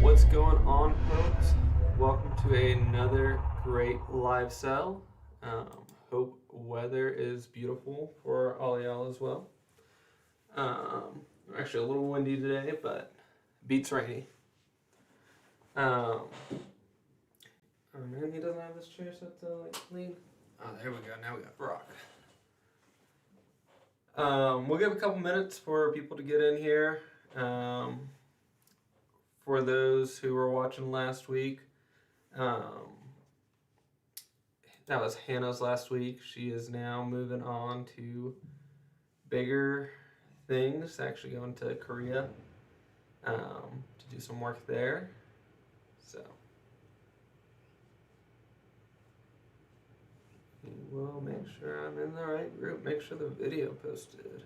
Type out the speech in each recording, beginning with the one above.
What's going on, folks? Welcome to another great live cell. Hope weather is beautiful for all y'all as well. Actually, a little windy today, but beats rainy. Oh man, he doesn't have this chair set to lean. Oh, there we go. Now we got Brock. We'll give a couple minutes for people to get in here. For those who were watching last week, that was Hannah's last week. She is now moving on to bigger things, actually going to Korea to do some work there. So we'll make sure I'm in the right group, make sure the video posted.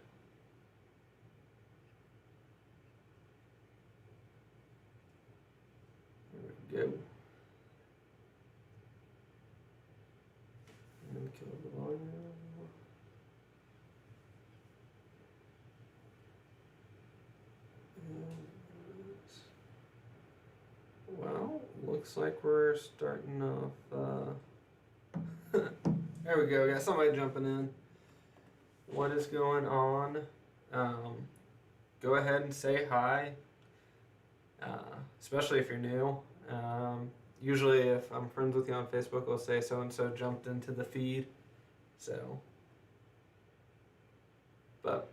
There we go. And kill the volume. Well, looks like we're starting off. There we go. Got somebody jumping in. What is going on? Go ahead and say hi, especially if you're new. Usually, if I'm friends with you on Facebook, I'll say so and so jumped into the feed. So, but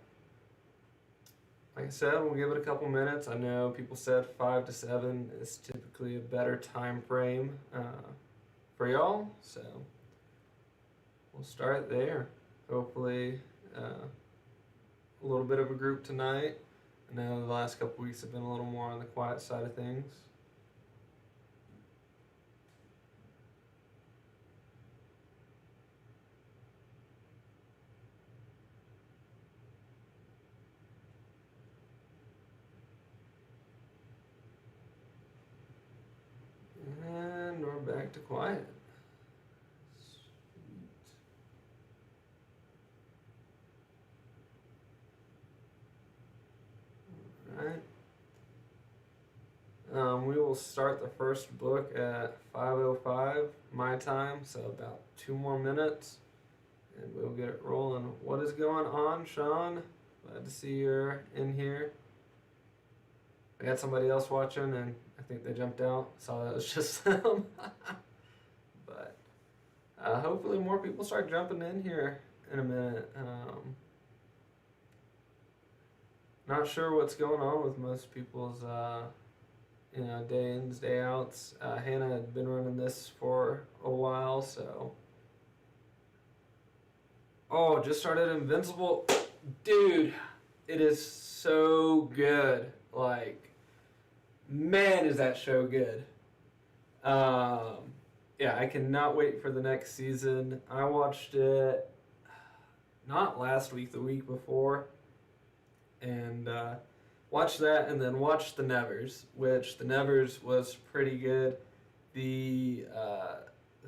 like I said, we'll give it a couple minutes. I know people said 5 to 7 is typically a better time frame for y'all, so we'll start there. Hopefully, a little bit of a group tonight. I know the last couple weeks have been a little more on the quiet side of things. And we're back to quiet. We will start the first book at 5:05 my time, so about 2 more minutes, and we'll get it rolling. What is going on, Sean? Glad to see you're in here. I got somebody else watching, and I think they jumped out. Saw that was just them. But hopefully more people start jumping in here in a minute. Not sure what's going on with most people's day ins, day outs. Hannah had been running this for a while, so. Oh, just started Invincible. Dude, it is so good. Like, man, is that show good. Yeah, I cannot wait for the next season. I watched it not last week, the week before. And watched that and then watched The Nevers, which The Nevers was pretty good. The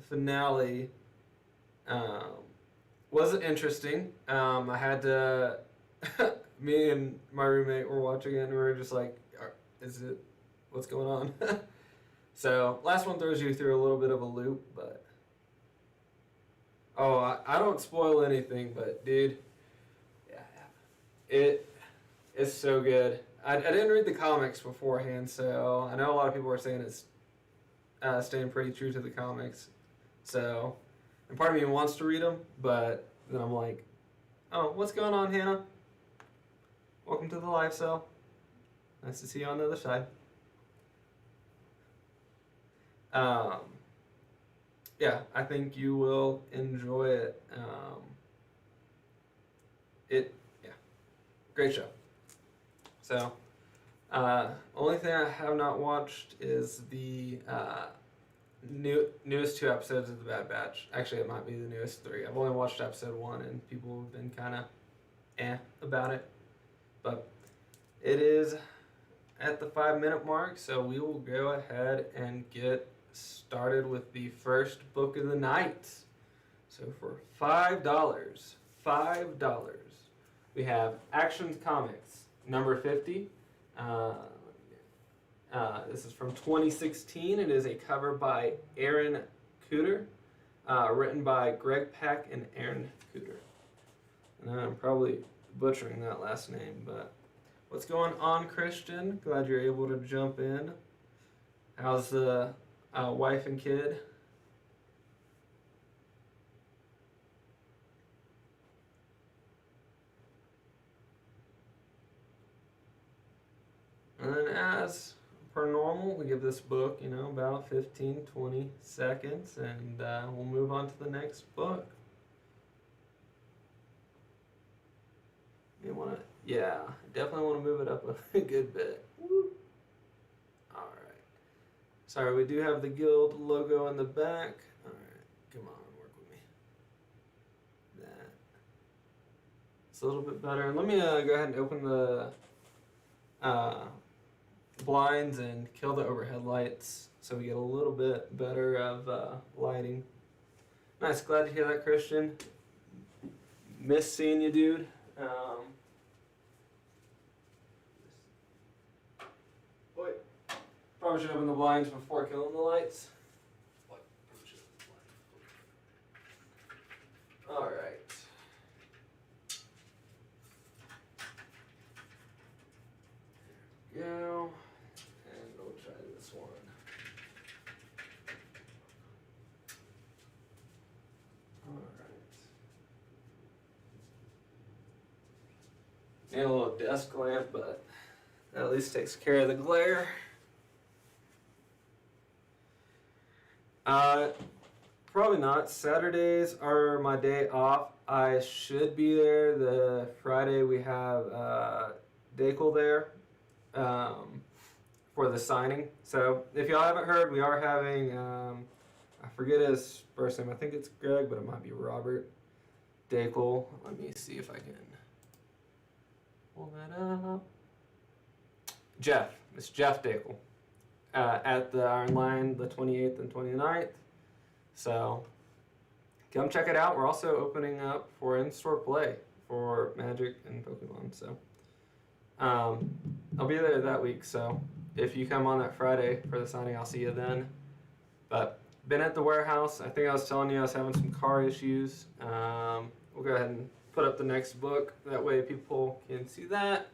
finale wasn't interesting. I had to, me and my roommate were watching it and we were just like, what's going on? So, last one throws you through a little bit of a loop, but, I don't spoil anything, but dude, yeah, it's so good. I didn't read the comics beforehand, so I know a lot of people are saying it's staying pretty true to the comics. So, and part of me wants to read them, but then I'm like, oh, what's going on, Hannah? Welcome to the live cell. Nice to see you on the other side. Yeah, I think you will enjoy it. Great show. So, only thing I have not watched is the newest 2 episodes of The Bad Batch. Actually, it might be the newest 3. I've only watched episode 1, and people have been kind of about it. But it is at the 5-minute mark, so we will go ahead and get started with the first book of the night. So for $5, we have Actions Comics, number 50. This is from 2016. It is a cover by Aaron Cooter, written by Greg Peck and Aaron Cooter. And I'm probably butchering that last name, but what's going on, Christian? Glad you're able to jump in. How's the wife and kid? And then as per normal, we give this book, about 15, 20 seconds, and we'll move on to the next book. Definitely want to move it up a good bit. Woo. All right. Sorry, we do have the guild logo in the back. All right, come on, work with me. It's a little bit better. Let me go ahead and open the blinds and kill the overhead lights so we get a little bit better of lighting. Nice, glad to hear that, Christian. Miss seeing you, dude. Probably should open the blinds before killing the lights. Alright. There we go. And we'll try this one. Alright. Need a little desk lamp, but that at least takes care of the glare. Probably not. Saturdays are my day off. I should be there. The Friday we have Dakel there for the signing. So if y'all haven't heard, we are having, I forget his first name. I think it's Greg, but it might be Robert Dakel. Let me see if I can pull that up. Jeff. It's Jeff Dakel. At the Iron Lion the 28th and 29th. So come check it out. We're also opening up for in-store play for Magic and Pokemon. So I'll be there that week. So if you come on that Friday for the signing, I'll see you then. But been at the warehouse. I think I was telling you I was having some car issues. We'll go ahead and put up the next book. That way people can see that.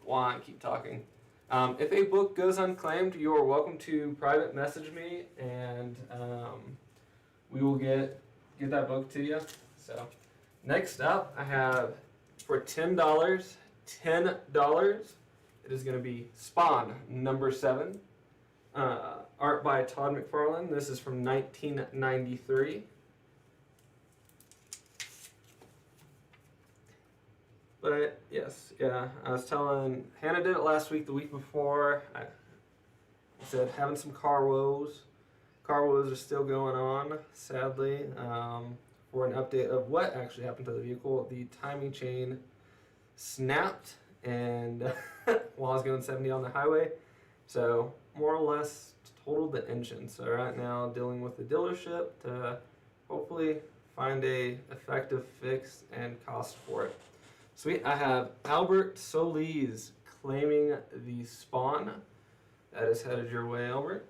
Why keep talking? If a book goes unclaimed, you are welcome to private message me, and we will get that book to you. So, next up, I have for $10. It is going to be Spawn #7, art by Todd McFarlane. This is from 1993. But I was telling Hannah did it last week, the week before. I said having some car woes. Car woes are still going on, sadly. For an update of what actually happened to the vehicle, the timing chain snapped, and while I was going 70 on the highway, so more or less totaled the engine. So right now, dealing with the dealership to hopefully find a effective fix and cost for it. Sweet, I have Albert Solis claiming the Spawn. That is headed your way, Albert.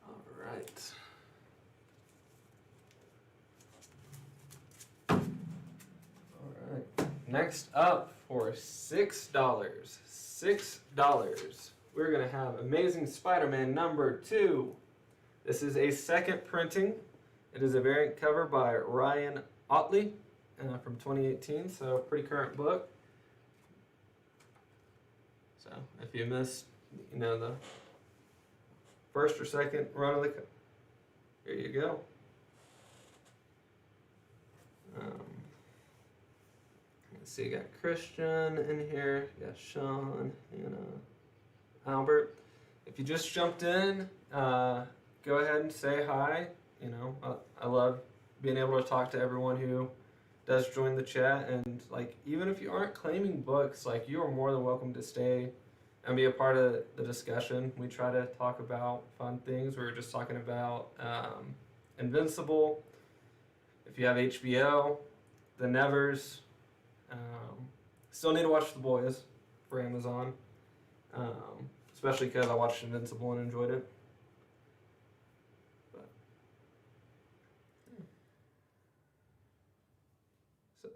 All right. Next up for $6, we're going to have Amazing Spider-Man #2. This is a second printing. It is a variant cover by Ryan Ottley from 2018, so pretty current book. So if you missed, the first or second run of the, here you go. So you got Christian in here, you got Sean, Albert. If you just jumped in, go ahead and say hi. I love being able to talk to everyone who does join the chat, and even if you aren't claiming books, you are more than welcome to stay and be a part of the discussion. We try to talk about fun things. We were just talking about Invincible. If you have HBO, The Nevers. Still need to watch The Boys for Amazon, especially because I watched Invincible and enjoyed it. But, yeah. So,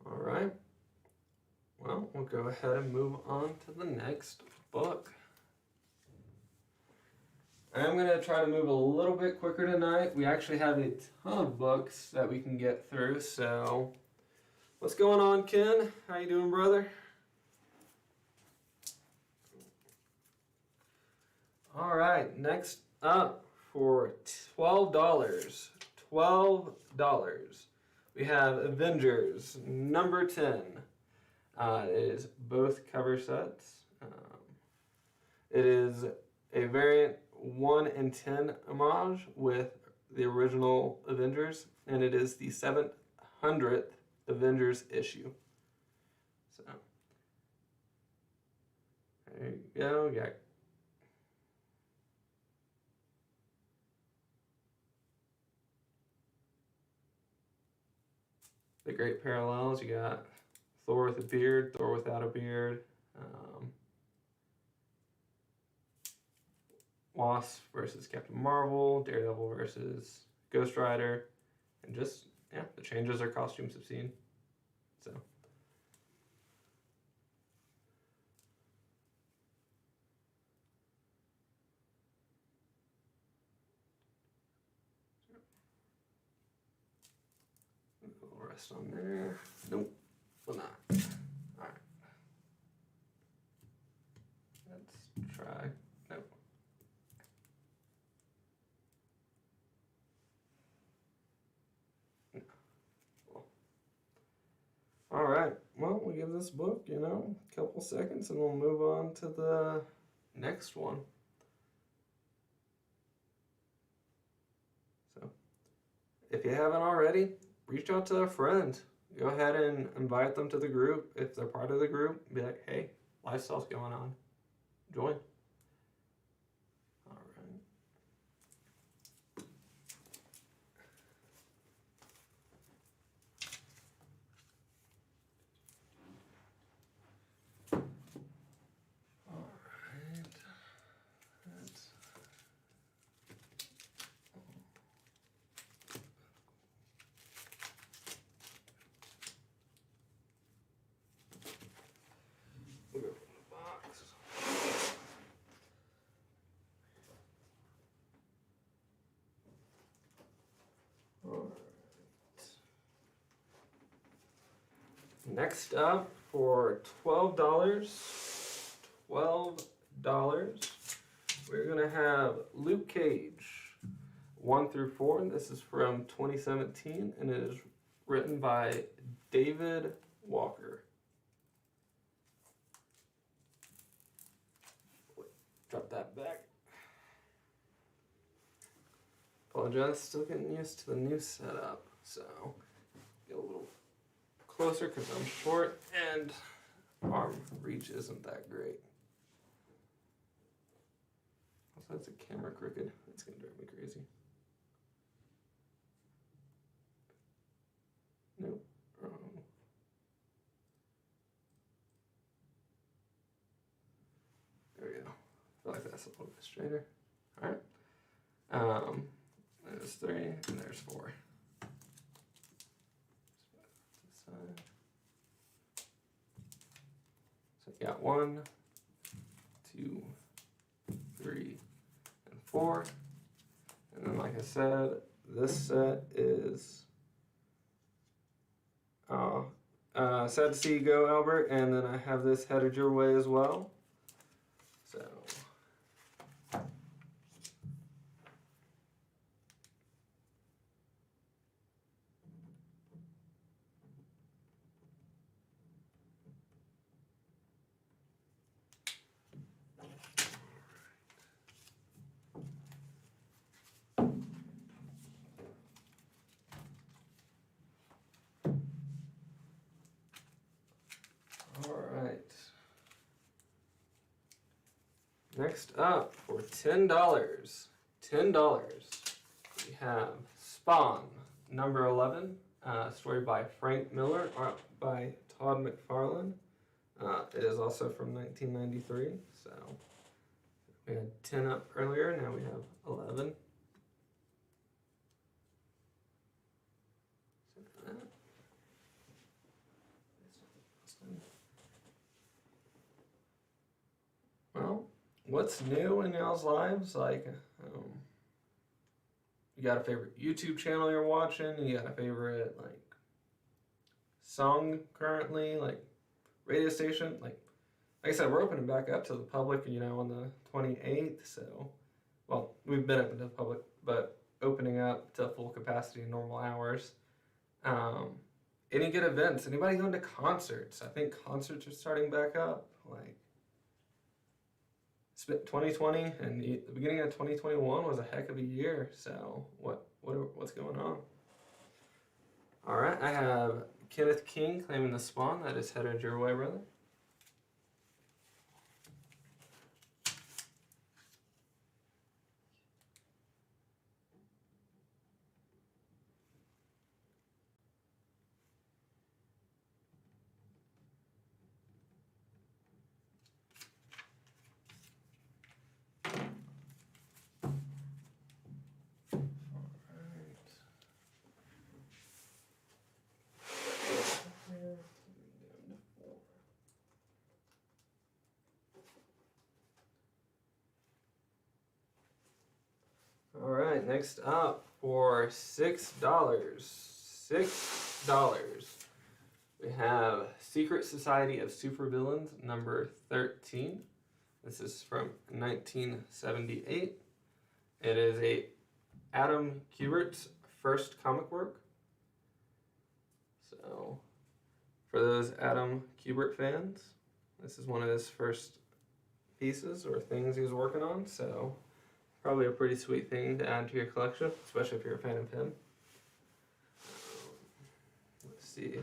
all right. Well, we'll go ahead and move on to the next book. I'm going to try to move a little bit quicker tonight. We actually have a ton of books that we can get through, so what's going on, Ken? How you doing, brother? All right, next up for $12. $12. We have Avengers number 10. It is both cover sets. It is a variant 1 in 10 homage with the original Avengers, and it is the 700th Avengers issue. So, there you go. You got the great parallels. You got Thor with a beard, Thor without a beard, Wasp versus Captain Marvel, Daredevil versus Ghost Rider, and just, yeah, the changes their costumes have seen. So. We'll rest on there. Nope, will not. Alright. Let's try. Nope. Cool. Alright, well, we'll give this book, a couple seconds and we'll move on to the next one. So, if you haven't already, reach out to a friend. Go ahead and invite them to the group. If they're part of the group, be like, hey, lifestyle's going on. Join. All right. All right. That's... We'll go from the box. All right. Next up for $12. We're gonna have Luke Cage 1 through 4. And this is from 2017, and it is written by David Walker. Drop that back. Apologize, still getting used to the new setup, so get a little closer because I'm short and arm reach isn't that great. Also, that's a camera crooked. It's gonna drive me crazy. Nope. There we go. I feel like that's a little bit straighter. All right. There's 3 and there's 4. So you got 1, 2, 3, and 4. And then, like I said, this set is sad to see you go, Albert. And then I have this Headed Your Way as well. So. Next up for $10. We have Spawn, number 11. Story by Frank Miller, art by Todd McFarlane. It is also from 1993, so we had 10 up earlier, now we have 11. Well, what's new in y'all's lives? Like, you got a favorite YouTube channel you're watching? You got a favorite, like, song currently? Like, radio station? Like I said, we're opening back up to the public, on the 28th, so, well, we've been open to the public, but opening up to full capacity in normal hours. Any good events? Anybody going to concerts? I think concerts are starting back up. Like, it's been 2020, and the beginning of 2021 was a heck of a year, so what's going on? All right, I have Kenneth King claiming the Spawn. That is headed your way, brother. All right, next up for $6, we have Secret Society of Supervillains, number 13. This is from 1978. It is a Adam Kubert's first comic work. So, for those Adam Kubert fans, this is one of his first pieces or things he was working on, so probably a pretty sweet thing to add to your collection, especially if you're a fan of him. Let's see.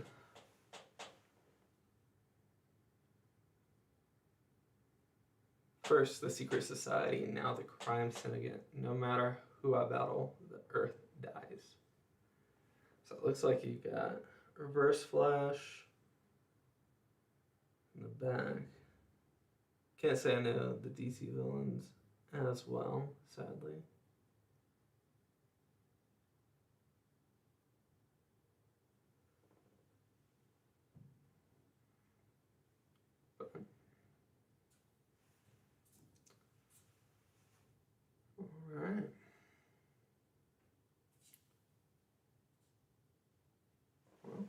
First, the Secret Society, now the Crime Syndicate. No matter who I battle, the Earth dies. So it looks like you got Reverse Flash in the back. Can't say I know the DC villains as well, sadly. Alright. Well,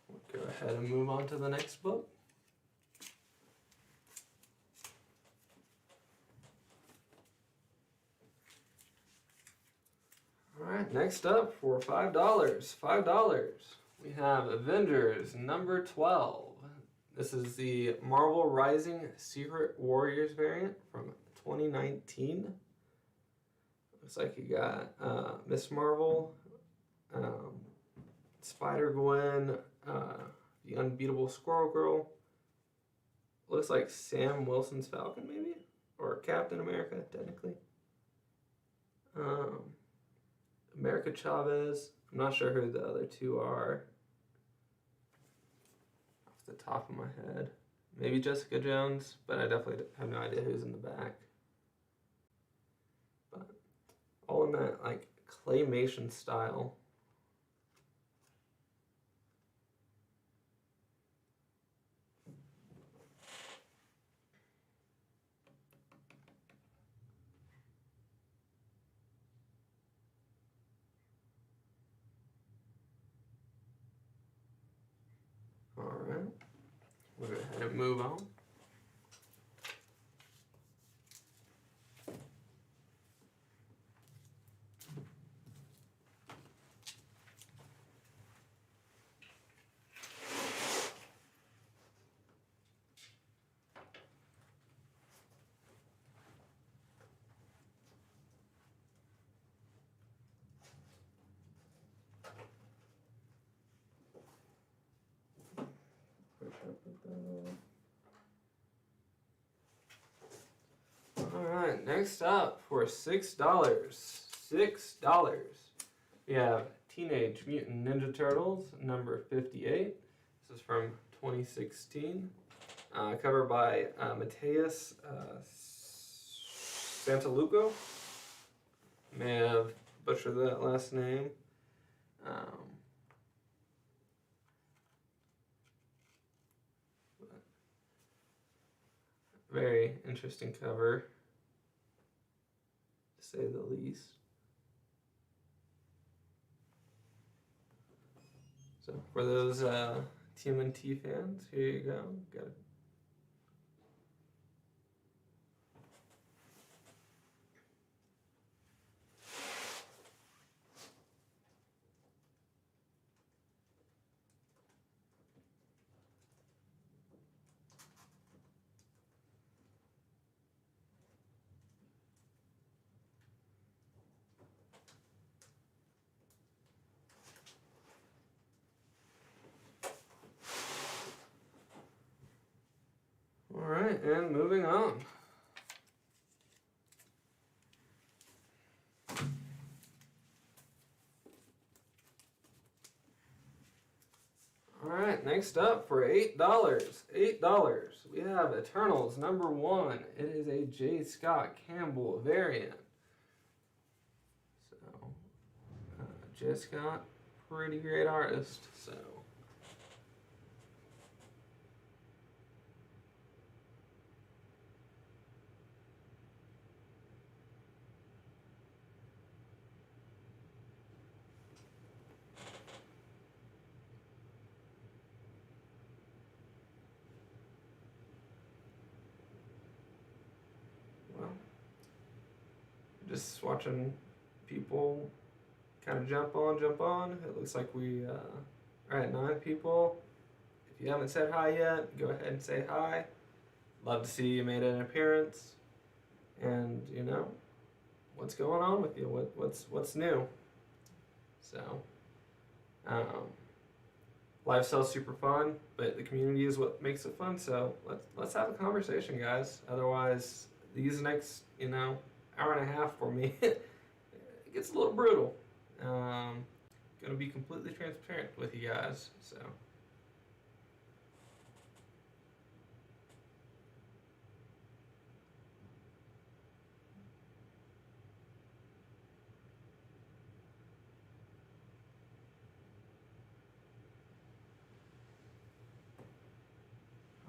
we'll go ahead and move on to the next book. Alright, next up for $5, we have Avengers number 12. This is the Marvel Rising Secret Warriors variant from 2019. Looks like you got Miss Marvel, Spider-Gwen, the Unbeatable Squirrel Girl. Looks like Sam Wilson's Falcon, maybe? Or Captain America, technically. America Chavez. I'm not sure who the other two are off the top of my head. Maybe Jessica Jones, but I definitely have no idea who's in the back. But all in that, like, claymation style. Alright, we'll go ahead and move on. next up for $6. $6. We have Teenage Mutant Ninja Turtles number 58. This is from 2016. Covered by Mateus Santaluco. May have butchered that last name. Very interesting cover, to say the least. So for those TMNT fans, here you go. Got it. All right, and moving on. All right, next up for $8. $8. We have Eternals number 1. It is a J. Scott Campbell variant. So, J. Scott, pretty great artist. So. Just watching people kind of jump on. It looks like we are at 9 people. If you haven't said hi yet, go ahead and say hi. Love to see you made an appearance. And, you know, what's going on with you? What's new? So, lifestyle's super fun, but the community is what makes it fun. So let's have a conversation, guys. Otherwise, these next, hour and a half for me, it gets a little brutal. Gonna be completely transparent with you guys, so.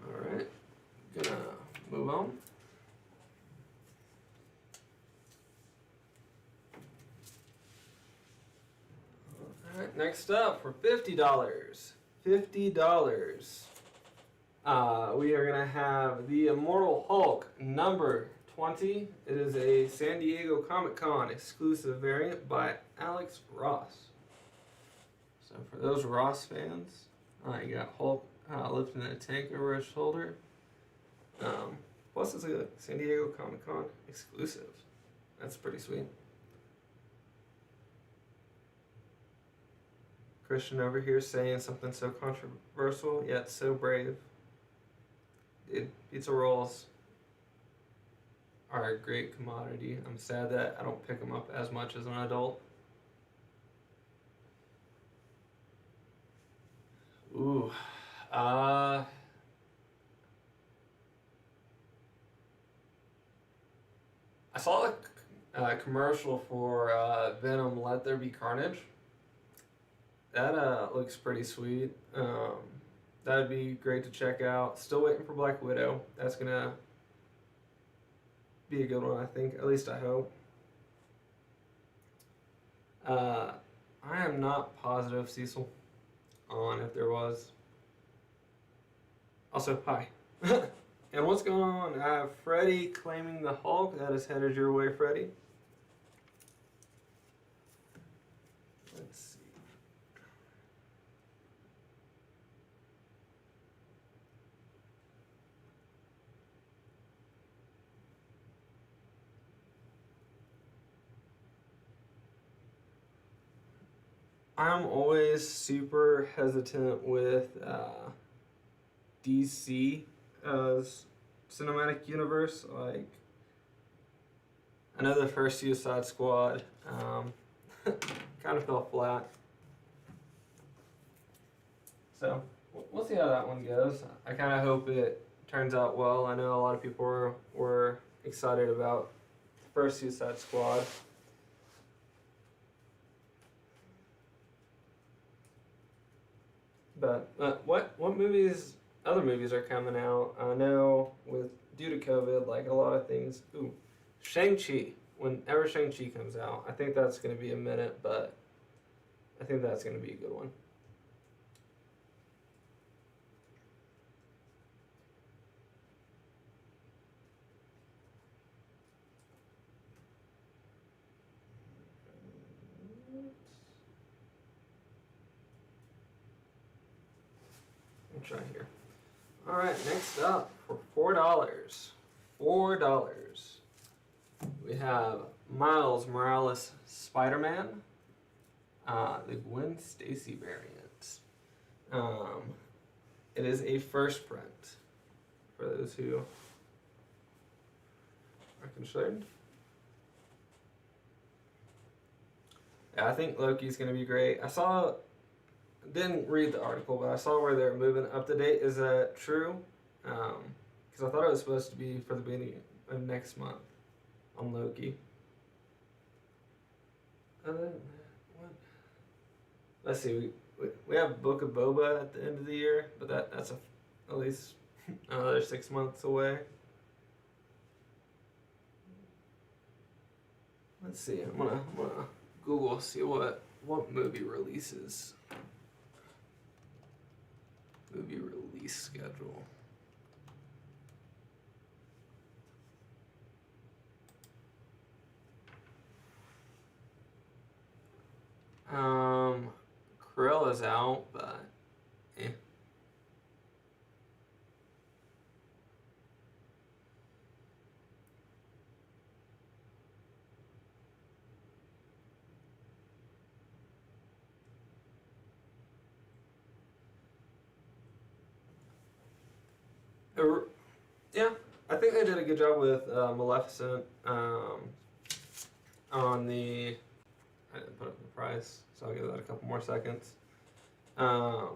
All right, gonna move on. Next up for $50. $50. We are going to have the Immortal Hulk number 20. It is a San Diego Comic-Con exclusive variant by Alex Ross. So for those Ross fans, you got Hulk lifting a tank over his shoulder. Plus it's a San Diego Comic-Con exclusive. That's pretty sweet. Christian over here saying something so controversial yet so brave. Dude, pizza rolls are a great commodity. I'm sad that I don't pick them up as much as an adult. Ooh. I saw a commercial for Venom Let There Be Carnage. That looks pretty sweet. That'd be great to check out. Still waiting for Black Widow. That's gonna be a good one, I think. At least I hope. I am not positive, Cecil, on if there was. Also, hi. And what's going on? I have Freddy claiming the Hulk. That is headed your way, Freddy. Let's see. I'm always super hesitant with DC cinematic universe. Like, I know the first Suicide Squad kind of fell flat. So we'll see how that one goes. I kind of hope it turns out well. I know a lot of people were excited about the first Suicide Squad. But what other movies are coming out? I know due to COVID, like a lot of things. Ooh, Shang-Chi. Whenever Shang-Chi comes out, I think that's going to be a minute, but I think that's going to be a good one. I'll try here. All right, next up for $4. We have Miles Morales Spider-Man, the Gwen Stacy variant. It is a first print for those who are concerned. Yeah, I think Loki's going to be great. Didn't read the article, but I saw where they're moving up to date. Is that true? Because I thought it was supposed to be for the beginning of next month on Loki. What? Let's see. We have Book of Boba at the end of the year, but that's at least another 6 months away. Let's see. I'm gonna Google, see what movie releases. Movie release schedule. Cruella's out, but eh. Yeah, I think they did a good job with Maleficent on the. I didn't put up the price, so I'll give that a couple more seconds. Yeah,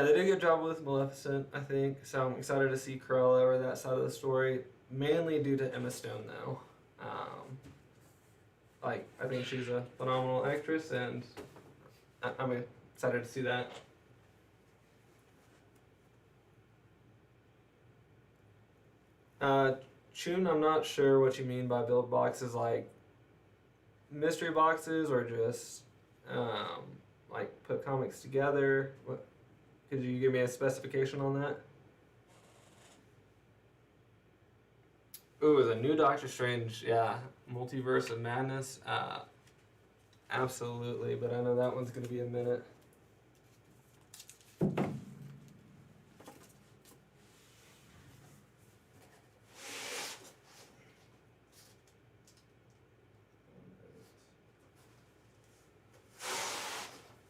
they did a good job with Maleficent, I think. So I'm excited to see Cruella over that side of the story, mainly due to Emma Stone, though. I think she's a phenomenal actress, and I'm excited to see that. Chun, I'm not sure what you mean by build boxes, like mystery boxes or just like put comics together. What? Could you give me a specification on that? Ooh, the new Doctor Strange, yeah, Multiverse of Madness, absolutely. But I know that one's gonna be a minute.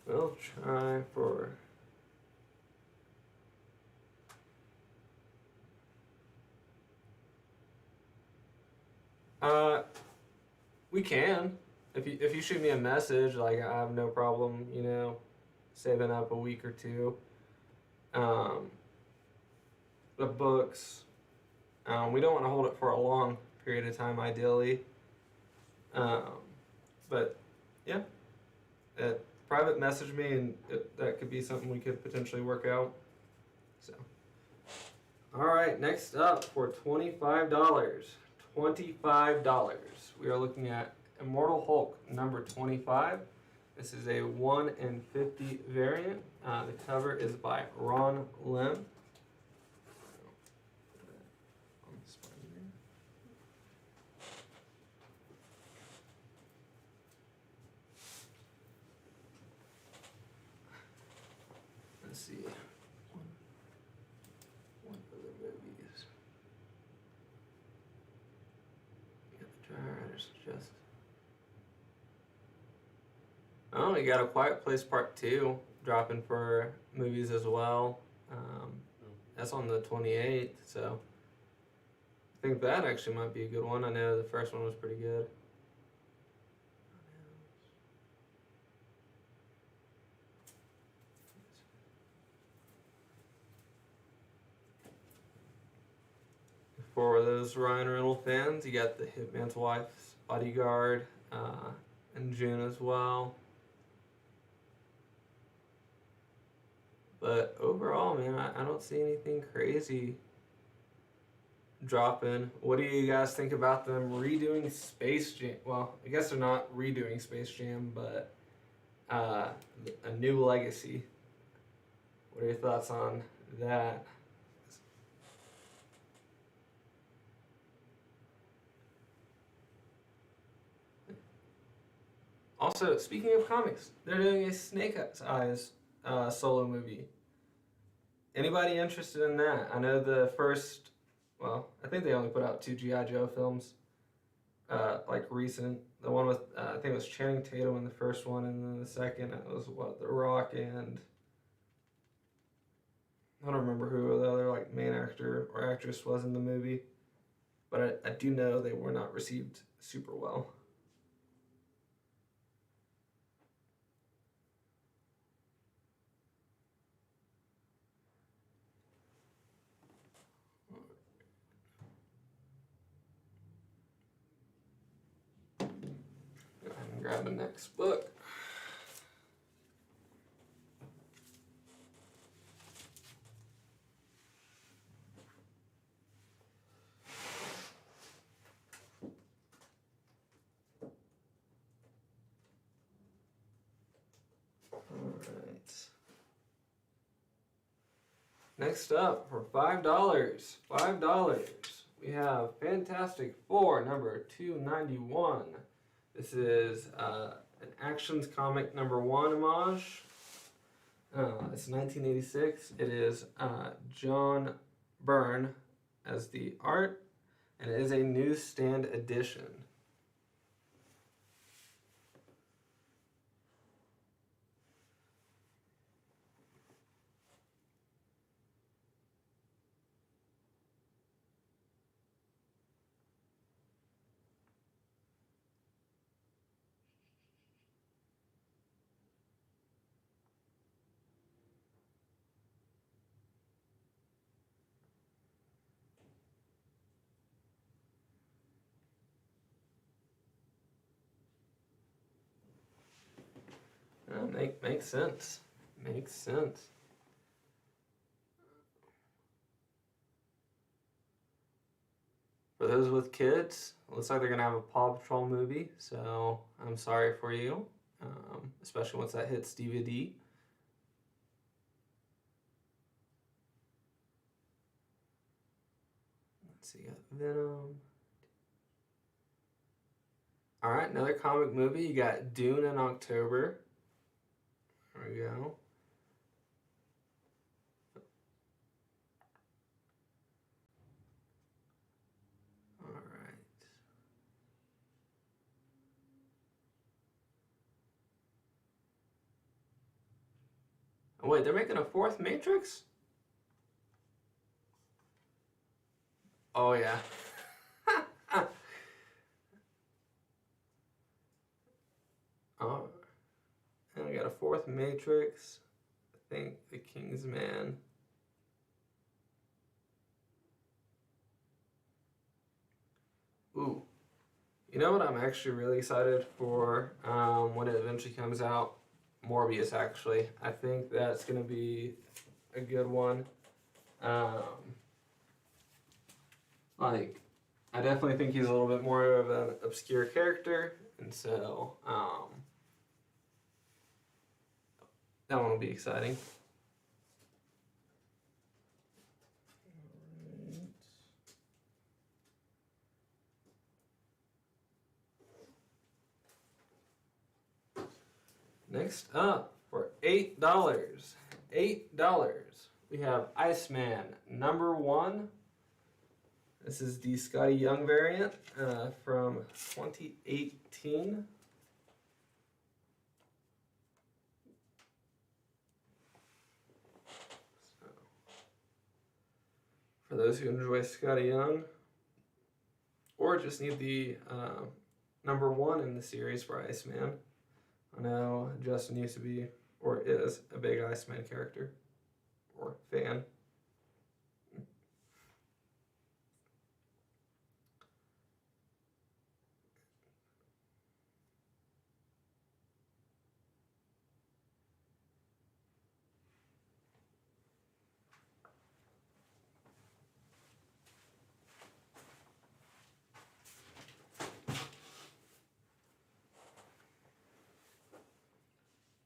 We'll try for. We can. If you shoot me a message, like I have no problem, saving up a week or two. The books, we don't want to hold it for a long period of time, ideally. But yeah, private message me, and that could be something we could potentially work out. So, all right, next up for $25. We are looking at Immortal Hulk number 25. This is a 1 in 50 variant. The cover is by Ron Lim. Let's see. One of the movies. Just. Oh, you got A Quiet Place Part 2 dropping for movies as well. That's on the 28th, so think that actually might be a good one. I know the first one was pretty good. For those Ryan Reynolds fans, you got The Hitman's Wife's Bodyguard in June as well. But overall, man, I don't see anything crazy dropping. What do you guys think about them redoing Space Jam? Well, I guess they're not redoing Space Jam, but a new legacy. What are your thoughts on that? Also, speaking of comics, they're doing a Snake Eyes solo movie. Anybody interested in that? I know the first, well, I think they only put out 2 G.I. Joe films, like recent. The one with, I think it was Channing Tatum in the first one, and then the second it was what, The Rock and I don't remember who the other like main actor or actress was in the movie, but I do know they were not received super well. I'm grabbing next book. Alright. Next up, for $5, we have Fantastic Four number 291. This is an Actions comic number 1 homage. It's 1986. It is John Byrne as the art, and it is a newsstand edition. Makes sense. Makes sense. For those with kids, looks like they're gonna have a Paw Patrol movie, so I'm sorry for you, especially once that hits DVD. Let's see, got Venom. All right, another comic movie. You got Dune in October. There we go. All right. Oh, wait, they're making a 4th Matrix? Oh, yeah. Oh, and we got a 4th Matrix. I think The King's Man. Ooh. You know what I'm actually really excited for when it eventually comes out? Morbius, actually. I think that's going to be a good one. Like, I definitely think he's a little bit more of an obscure character, and so that one will be exciting. Next up, for $8, we have Iceman number 1. This is the Scotty Young variant from 2018. So, for those who enjoy Scotty Young, 4, just need the number 1 in the series for Iceman. I know Justin used to be, or is, a big Iceman character, or fan.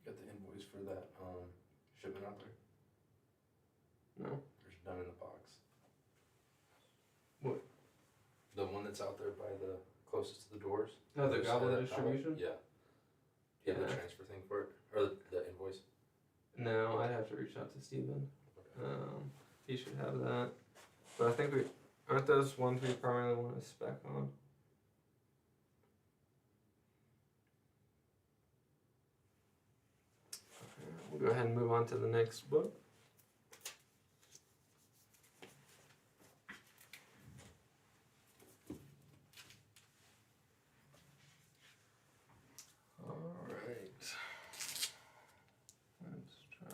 Got the invoice for that shipment out there? No. There's none in the box. What? The one that's out there by the closest to the doors? Oh, the Other side of Goblin that distribution? pallet? Yeah. You have the Yeah. transfer thing for it? Or the invoice? No, I'd have to reach out to Steven. Okay. He should have that. But I think aren't those ones we primarily want to spec on? We'll go ahead and move on to the next book. Alright. Let's try.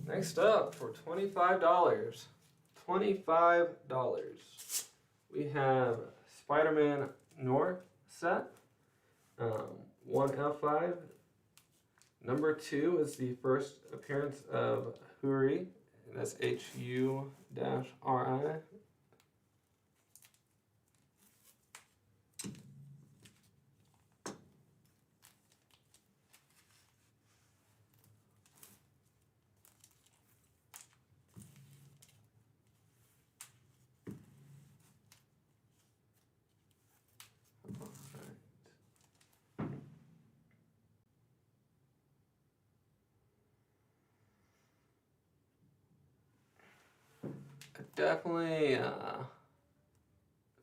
Next up, for $25, we have Spider-Man Noir set. 1F5. Number 2 is the first appearance of Huri. That's HU-RI. I definitely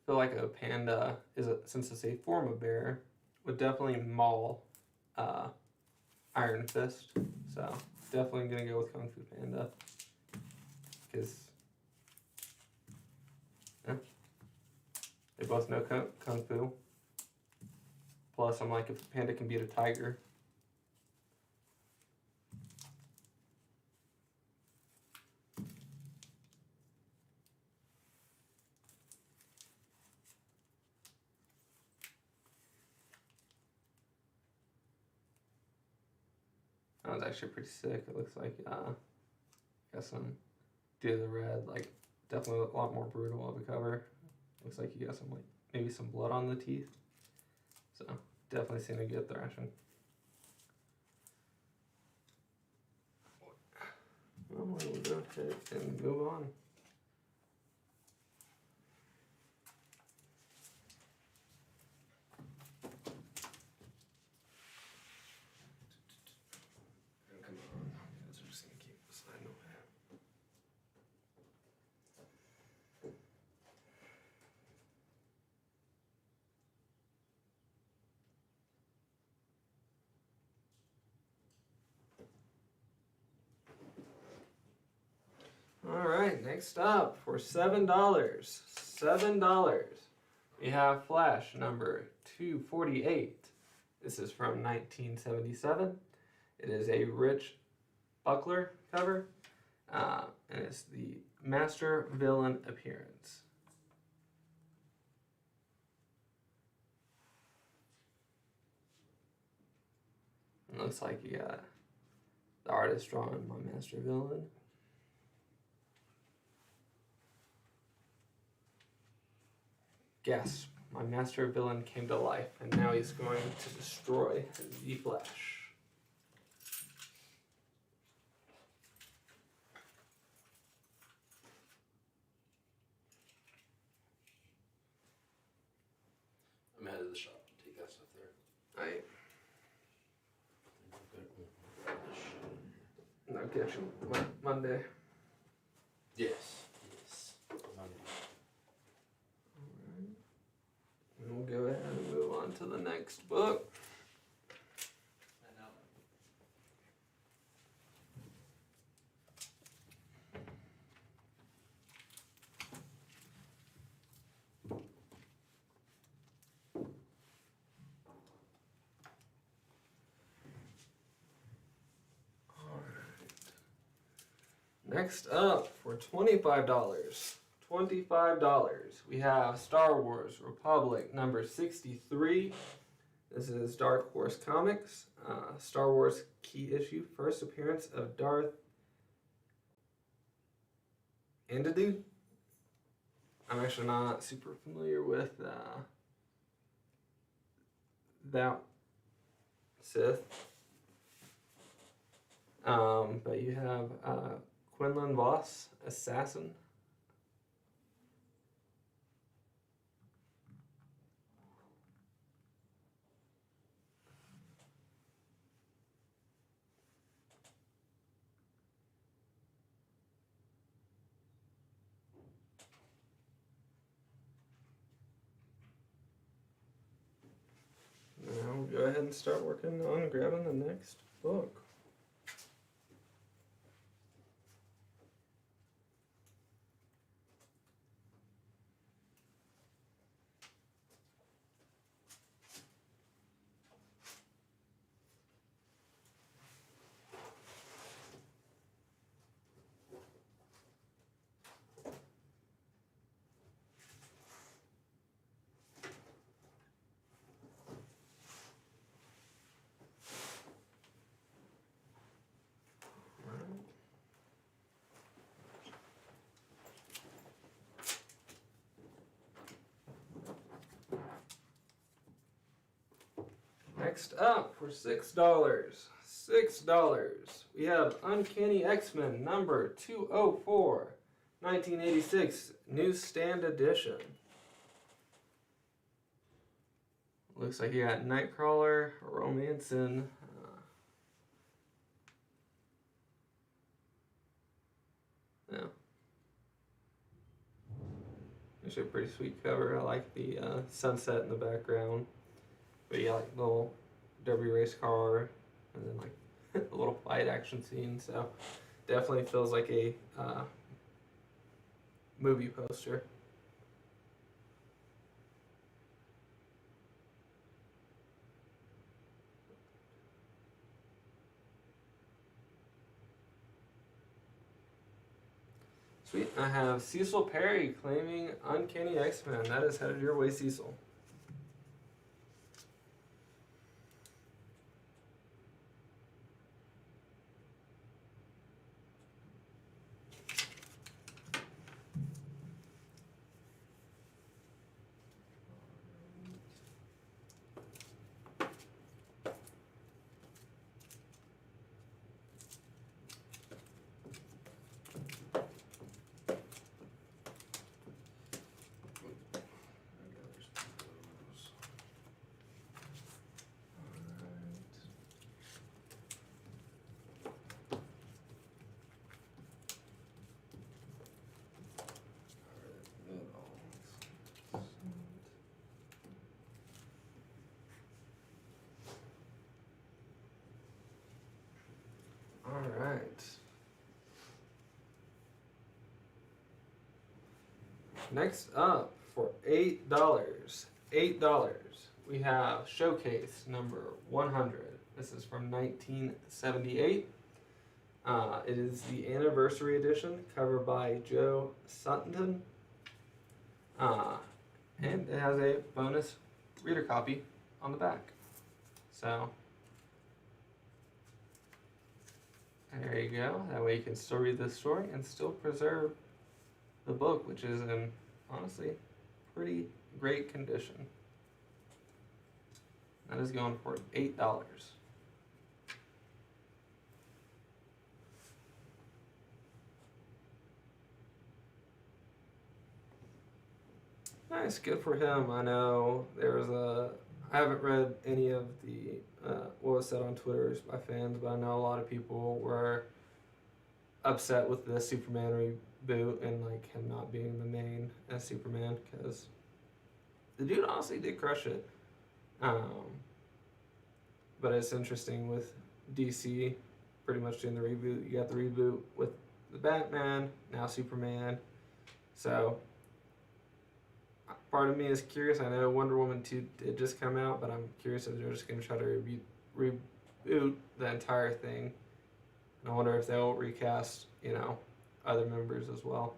feel like a panda since it's a form of bear, would definitely maul Iron Fist. So definitely gonna go with Kung Fu Panda because they both know Kung Fu. Plus, I'm like, if a panda can beat a tiger. That was actually pretty sick. It looks like got some Deer the Red, like definitely a lot more brutal of a cover. Looks like you got some like maybe some blood on the teeth. So definitely seen a good thrashing. Well, we'll go ahead and move on. Come on, guys are just gonna keep sliding away. All right, next up for $7, we have Flash number 248. This is from 1977. It is a Rich Buckler cover, and it's the Master Villain appearance. It looks like you got the artist drawing my Master Villain. Gasp, my Master Villain came to life, and now he's going to destroy the Flash. I'm headed to the shop to take that stuff there. Alright, Okay. I'll catch you Monday. Yes. Yes. Monday. Alright. And we'll go ahead and move on to the next book. Next up, for $25, we have Star Wars Republic number 63. This is Dark Horse Comics. Star Wars key issue, first appearance of Darth Andadu. I'm actually not super familiar with that Sith. But you have Quinlan Voss, Assassin. Now we'll go ahead and start working on grabbing the next book. Next up, for $6, we have Uncanny X-Men number 204, 1986, newsstand edition. Looks like you got Nightcrawler, Romancing. Yeah. Actually a pretty sweet cover. I like the sunset in the background. But yeah, like the little derby race car, and then like a little fight action scene. So definitely feels like a movie poster. Sweet. I have Cecil Perry claiming Uncanny X-Men. That is headed your way, Cecil. Alright. Next up, for $8, we have Showcase number 100. This is from 1978. It is the anniversary edition, covered by Joe Sutton. And it has a bonus reader copy on the back. So, there you go. That way you can still read this story and still preserve the book, which is in, honestly, pretty great condition. That is going for $8. Nice, good for him. I know there was I haven't read any of the what was said on Twitter by fans, but I know a lot of people were upset with the Superman reboot and like him not being the main as Superman, because the dude honestly did crush it. But it's interesting with DC pretty much doing the reboot. You got the reboot with the Batman, now Superman. So part of me is curious. I know Wonder Woman 2 did just come out, but I'm curious if they're just going to try to reboot the entire thing. And I wonder if they'll recast, other members as well.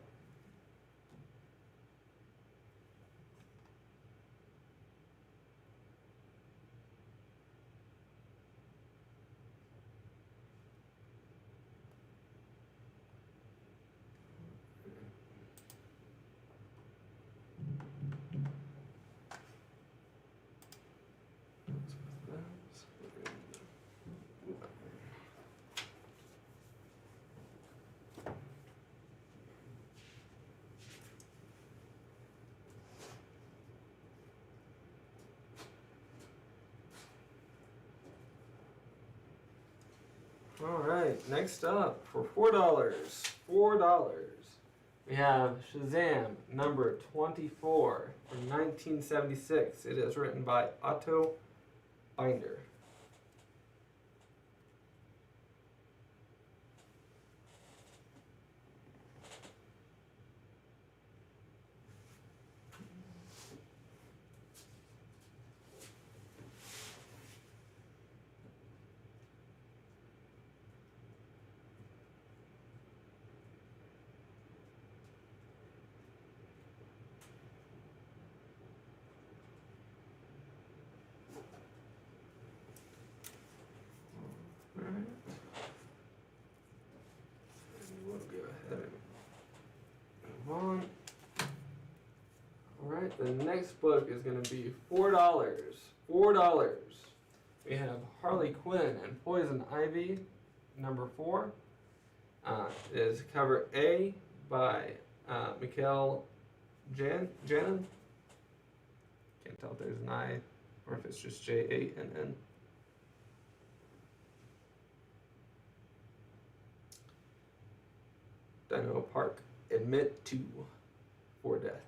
All right, next up for $4, we have Shazam number 24 from 1976. It is written by Otto Binder. Alright, the next book is going to be $4. $4. We have Harley Quinn and Poison Ivy, number 4. It is cover A by Mikel Janin. Can't tell if there's an I or if it's just J-A-N-N. Dino Park admit to for death.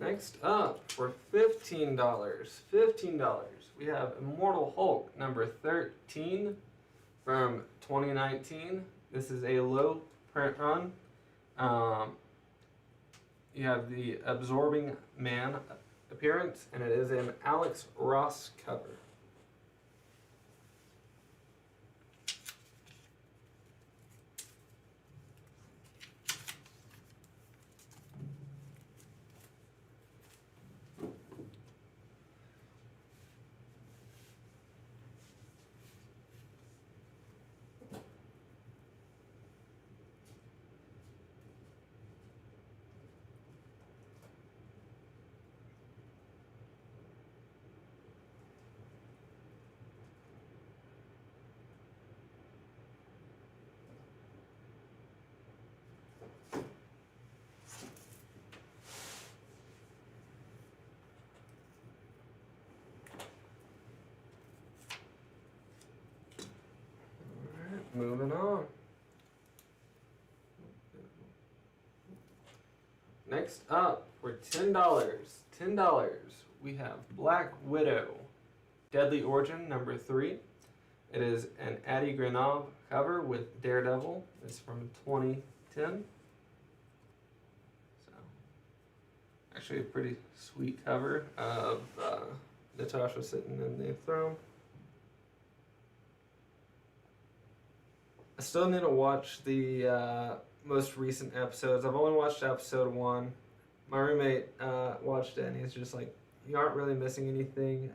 Next up, for $15, we have Immortal Hulk number 13 from 2019. This is a low print run. You have the Absorbing Man appearance, and it is an Alex Ross cover. Moving on. Next up, for $10, we have Black Widow, Deadly Origin number 3. It is an Adi Granov cover with Daredevil. It's from 2010. So, actually a pretty sweet cover of Natasha sitting in the throne. I still need to watch the most recent episodes. I've only watched episode 1. My roommate watched it, and he's just like, you aren't really missing anything.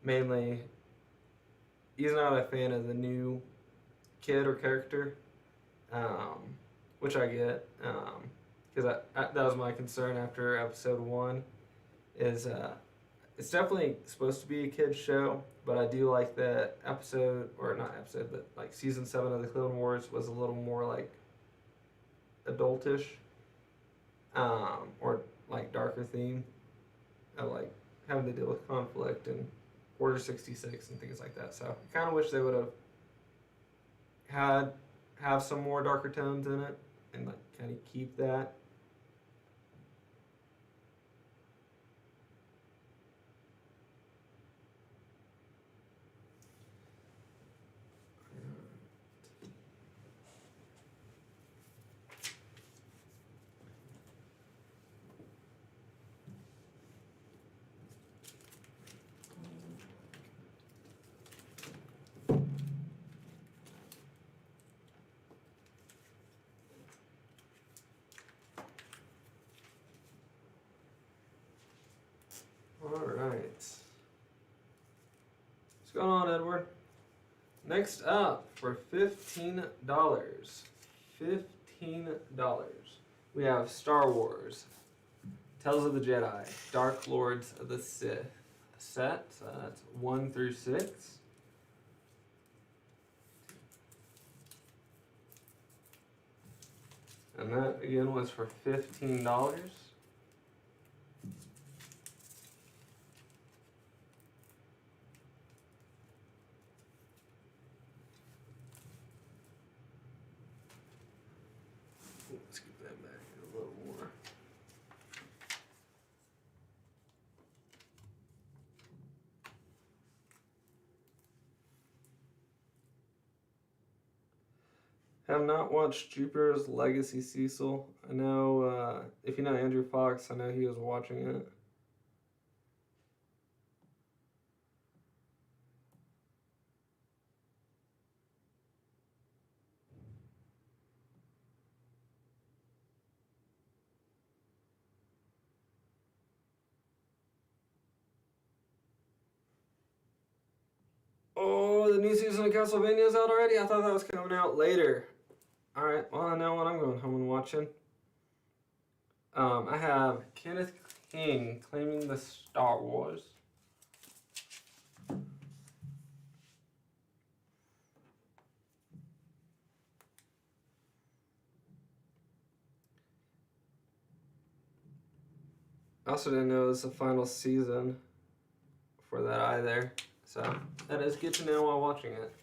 Mainly, he's not a fan of the new kid or character, which I get, because that was my concern after episode 1. Is it's definitely supposed to be a kids show, but I do like that episode, or not episode, but like season 7 of the Clone Wars was a little more like adultish, or like darker theme, of like having to deal with conflict and Order 66 and things like that. So I kind of wish they would have some more darker tones in it and like kind of keep that. Alright. What's going on, Edward? Next up, for $15, we have Star Wars, Tales of the Jedi, Dark Lords of the Sith set. That's 1 through 6. And that again was for $15. Let's get that back a little more. Have not watched Jupiter's Legacy, Cecil. I know, if you know Andrew Fox, I know he was watching it. Oh, the new season of Castlevania is out already? I thought that was coming out later. Alright, well, I know what I'm going home and watching. I have Kenneth King claiming the Star Wars. I also didn't know it was the final season for that either. So, that is good to know while watching it.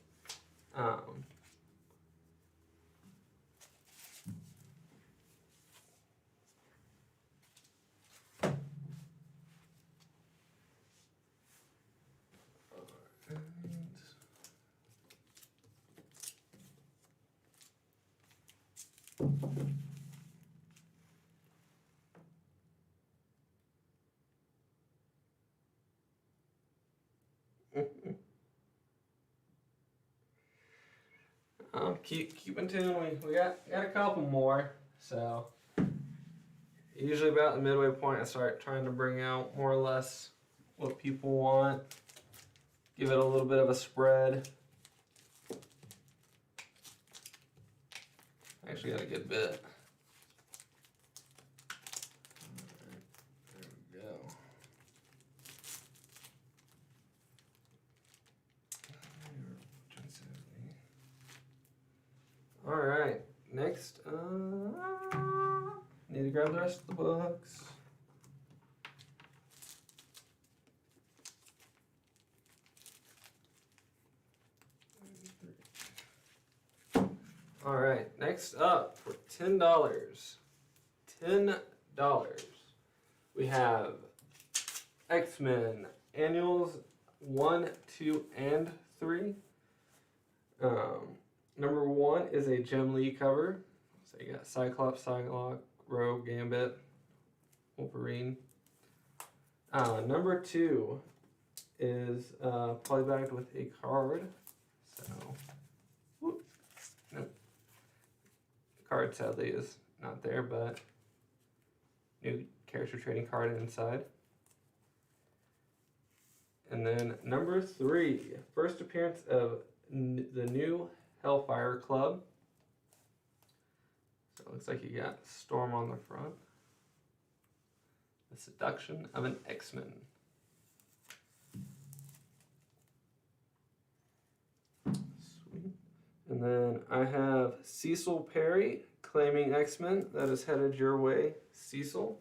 Keep in tune. We got a couple more. So usually about the midway point, I start trying to bring out more or less what people want. Give it a little bit of a spread. I actually got a good bit. There we go. Alright, next, need to grab the rest of the books. Alright, next up for $10. We have X-Men Annuals 1, 2, and 3. Number 1 is a Jim Lee cover. So you got Cyclops, Psylocke, Rogue, Gambit, Wolverine. Number 2 is polybagged with a card. So, whoop, nope. The card sadly is not there, but new character trading card inside. And then number 3, first appearance of the new Hellfire Club. So it looks like you got Storm on the front. The Seduction of an X-Men. Sweet. And then I have Cecil Perry, Claiming X-Men. That is headed your way, Cecil.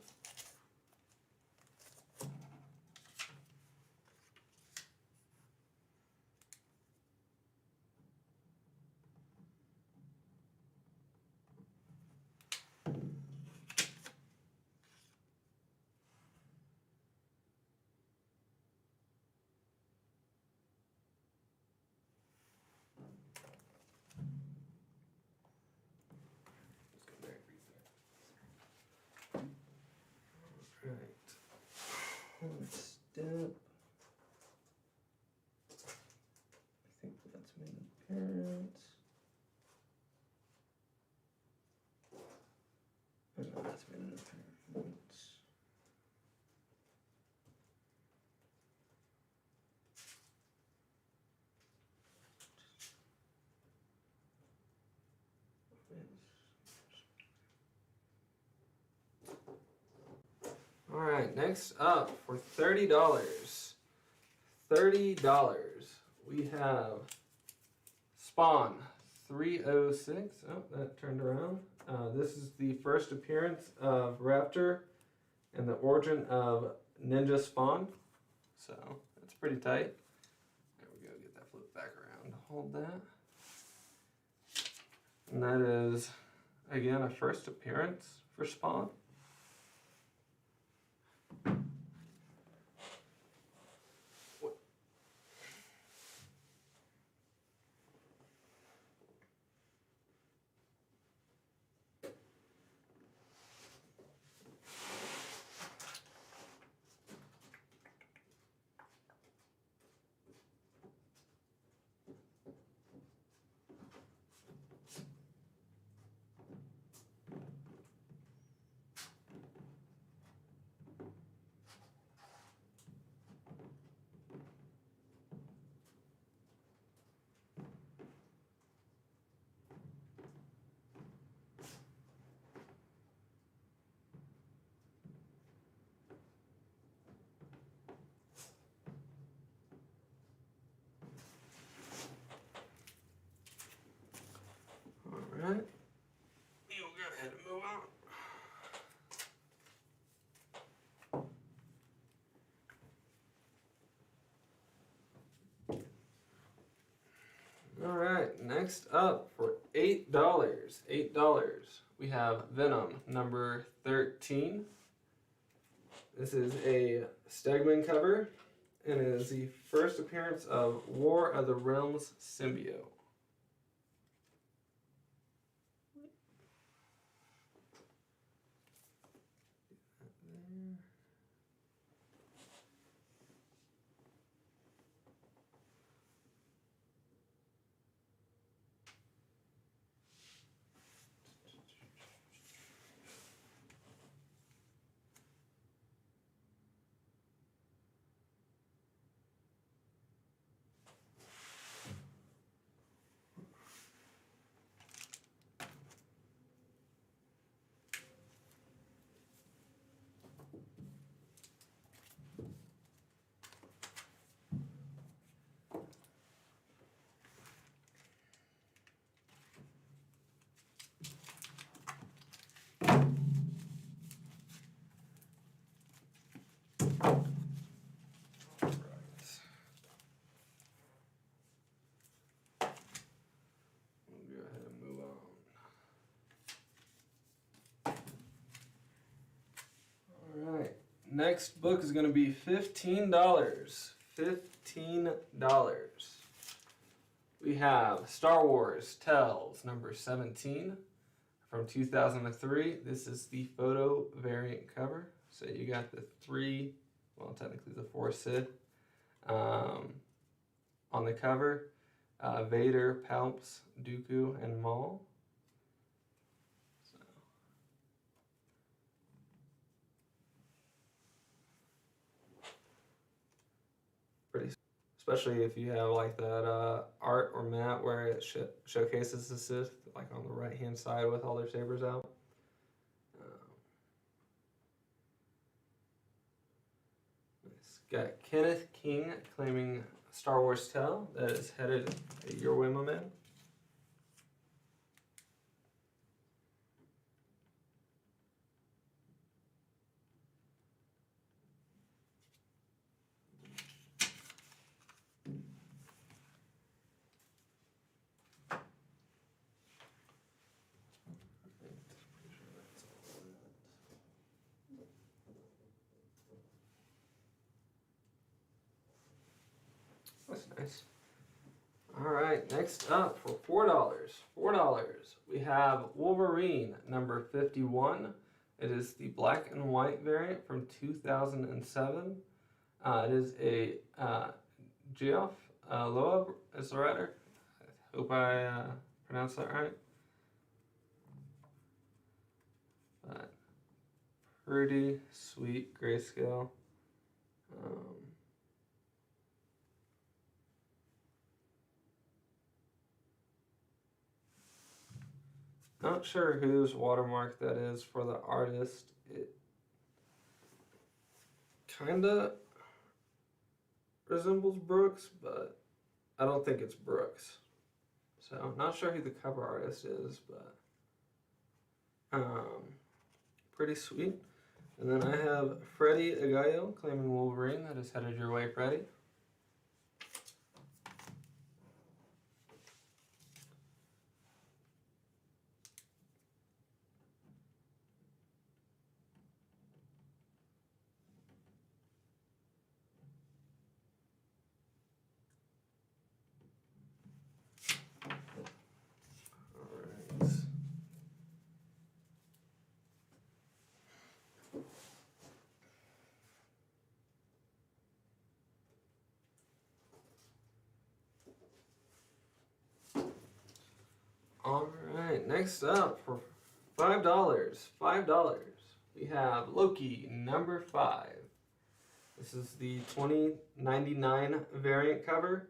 Right. Step. I think that's main appearance. And that's main appearance. All right, next up for $30. $30. We have Spawn 306. Oh, that turned around. This is the first appearance of Raptor and the origin of Ninja Spawn. So that's pretty tight. There we go. Get that flip back around. Hold that. And that is, again, a first appearance for Spawn. Alright. We'll go ahead and move on. Alright, next up for $8. $8. We have Venom number 13. This is a Stegman cover, and it is the first appearance of War of the Realms symbiote. Next book is going to be $15. $15. We have Star Wars Tells number 17 from 2003. This is the photo variant cover. So you got the three, well, technically the four Sith on the cover. Vader, Palps, Dooku, and Maul. especially if you have like that art or mat where it showcases the Sith, like on the right hand side with all their sabers out. It's got Kenneth King claiming Star Wars Tell that is headed at Your Whim, Man. That's nice. All right, next up for $4, we have Wolverine number 51. It is the black and white variant from 2007. It is a Geoff Loeb is the writer. I hope I pronounced that right. But pretty sweet grayscale. Not sure whose watermark that is for the artist. It kinda resembles Brooks, but I don't think it's Brooks. So not sure who the cover artist is, but pretty sweet. And then I have Freddie Agayo claiming Wolverine. That is headed your way, Freddie. Alright, next up for $5, we have Loki number 5. This is the 2099 variant cover,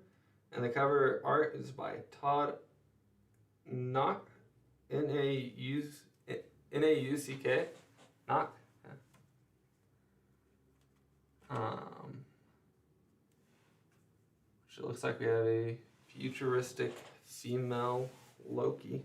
and the cover art is by Todd Knock, N-A-U-C-K, Knock. Which it looks like we have a futuristic female Loki.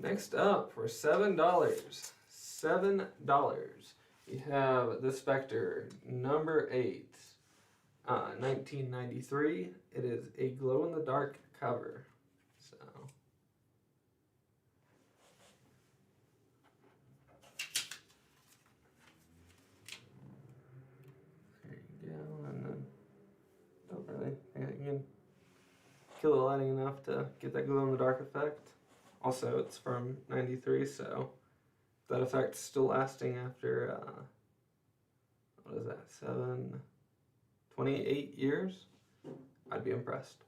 Next up for $7, we have the Spectre number 8, 1993. It is a glow-in-the-dark cover. So there you go, and then don't really think I can kill the lighting enough to get that glow-in-the-dark effect. Also, it's from 93, so that effect's still lasting after, what is that, 28 years? I'd be impressed.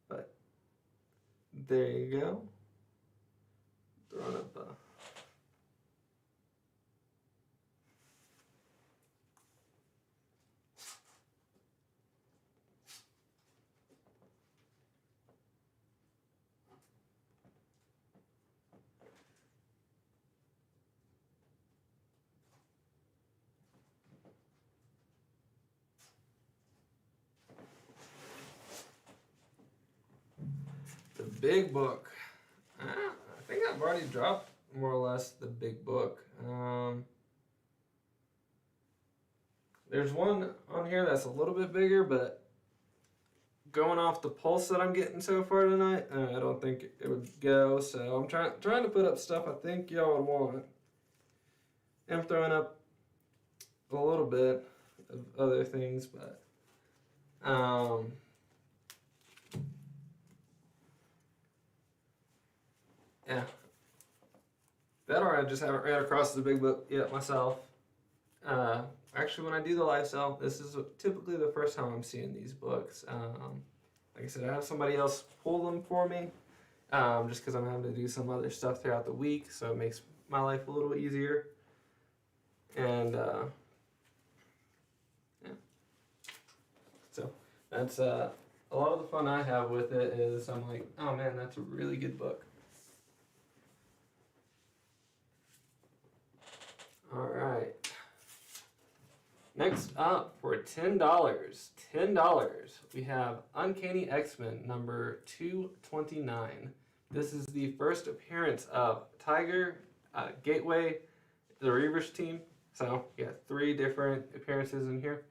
But there you go. Throwing up the big book. I think I've already dropped more or less the big book. There's one on here that's a little bit bigger, but going off the pulse that I'm getting so far tonight, I don't think it would go. So I'm trying to put up stuff I think y'all would want. And I'm throwing up a little bit of other things, but yeah. That or I just haven't ran across the big book yet myself. Actually, when I do the live sell, this is typically the first time I'm seeing these books. Like I said, I have somebody else pull them for me, just because I'm having to do some other stuff throughout the week, so it makes my life a little easier. And yeah, so that's a lot of the fun I have with it is I'm like, oh man, that's a really good book. All right. Next up for $10, we have Uncanny X-Men number 229. This is the first appearance of Tiger, Gateway, the Reavers team. So you got 3 different appearances in here.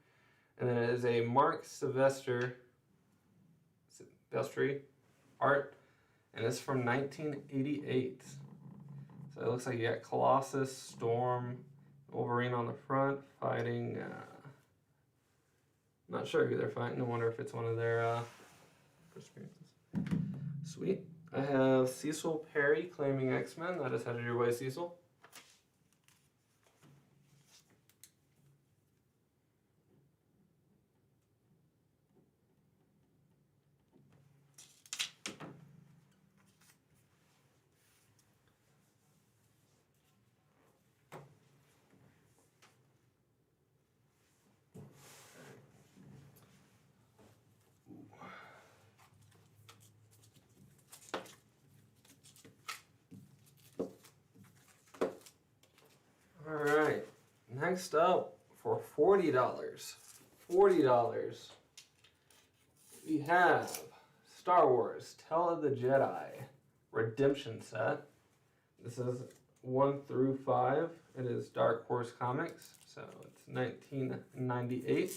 And then it is a Mark Silvestri art, and it's from 1988. So it looks like you got Colossus, Storm, Wolverine on the front fighting. Not sure who they're fighting. I wonder if it's one of their first appearances. Sweet. I have Cecil Perry claiming X-Men. That is headed your way, Cecil. Alright, next up for $40, we have Star Wars Tale of the Jedi Redemption Set. This is 1 through 5. It is Dark Horse Comics, so it's 1998.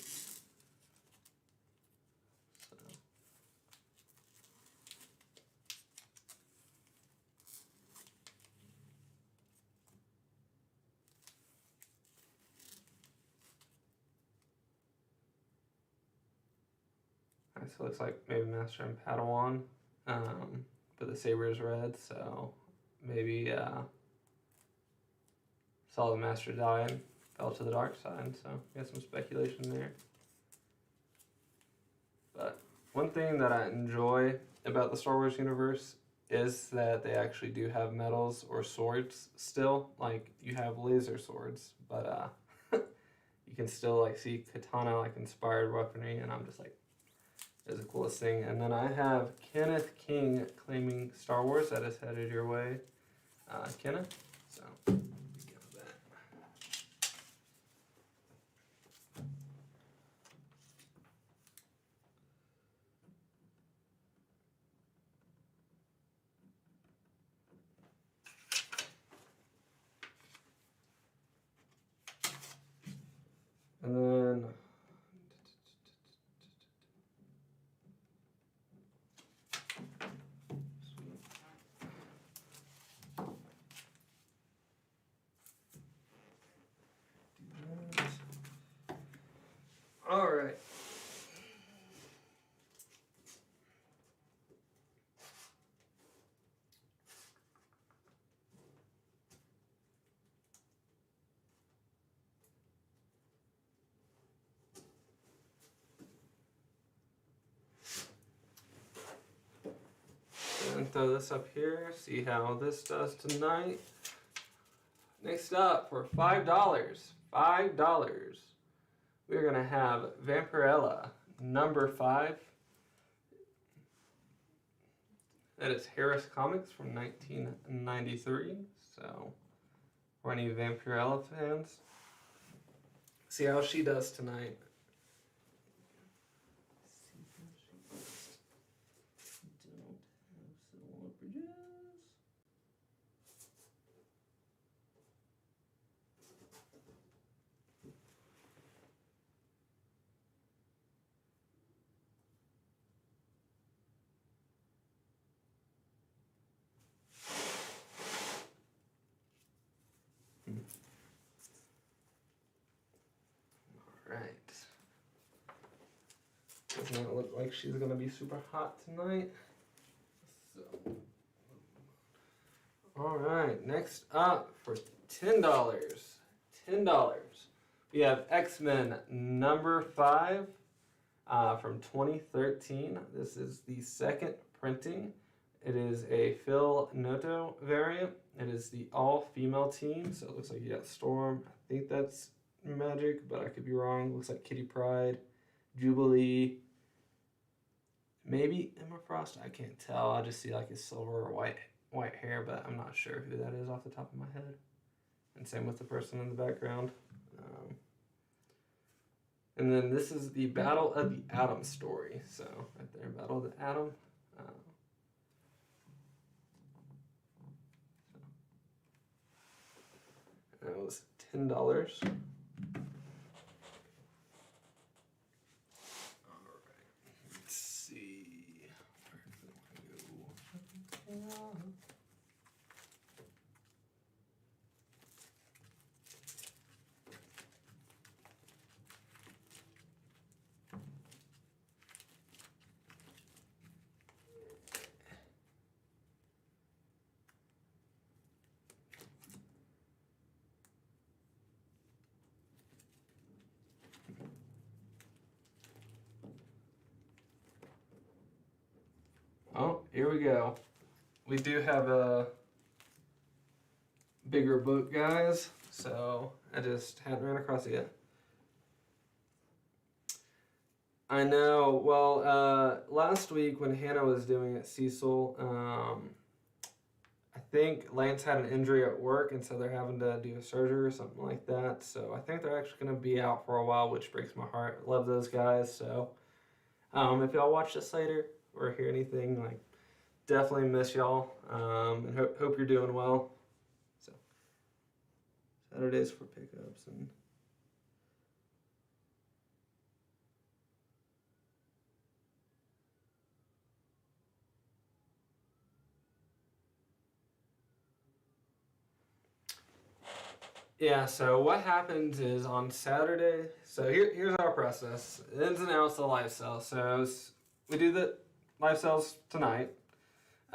So it looks like maybe Master and Padawan, but the saber is red, so maybe saw the Master die and fell to the dark side, so got some speculation there. But one thing that I enjoy about the Star Wars universe is that they actually do have medals or swords still. Like, you have laser swords, but you can still like see katana like inspired weaponry, and I'm just like, is the coolest thing. And then I have Kenneth King claiming Star Wars. That is headed your way, Kenneth. So we got that. And then all right. And throw this up here, see how this does tonight. Next up for $5, we're going to have Vampirella number 5. That is Harris Comics from 1993. So, for any Vampirella fans, see how she does tonight. Alright. Does not look like she's gonna be super hot tonight. So. Alright, next up for $10. $10. We have X-Men number 5 from 2013. This is the second printing. It is a Phil Noto variant. It is the all-female team, so it looks like you got Storm. I think that's Magic, but I could be wrong. Looks like Kitty Pryde, Jubilee, maybe Emma Frost. I can't tell. I just see like his silver or white hair, but I'm not sure who that is off the top of my head. And same with the person in the background. And then this is the Battle of the Atom story. So right there, Battle of the Atom. That was $10. Alright, let's see. Where do I go? Oh, here we go. We do have a bigger book, guys, so I just hadn't ran across it yet. I know, well, last week when Hannah was doing it, Cecil, I think Lance had an injury at work, and so they're having to do a surgery or something like that, so I think they're actually going to be out for a while, which breaks my heart. Love those guys, so if y'all watch this later or hear anything, like, definitely miss y'all, and hope you're doing well. So Saturdays for pickups and yeah. So what happens is on Saturday. So here's our process: ins and outs of the live sale. So we do the live sales tonight.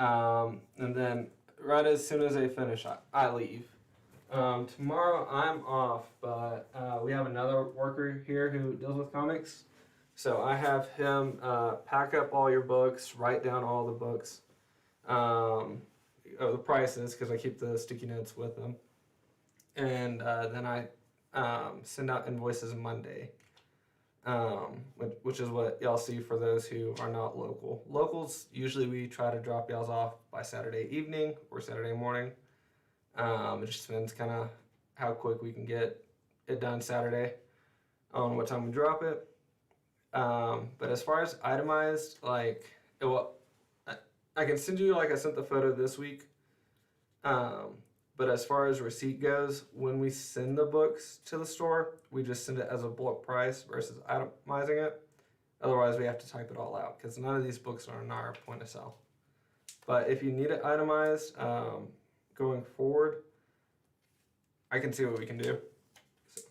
And then right as soon as they finish, I leave. Tomorrow I'm off, but we have another worker here who deals with comics. So I have him pack up all your books, write down all the books, the prices, because I keep the sticky notes with them. And then I send out invoices Monday. Which is what y'all see for those who are not local. Locals, usually we try to drop y'all's off by Saturday evening or Saturday morning. It just depends kind of how quick we can get it done Saturday on what time we drop it. But as far as itemized, like, I can send you, like I sent the photo this week. But as far as receipt goes, when we send the books to the store, we just send it as a bulk price versus itemizing it. Otherwise, we have to type it all out because none of these books are in our point of sale. But if you need it itemized going forward, I can see what we can do. So,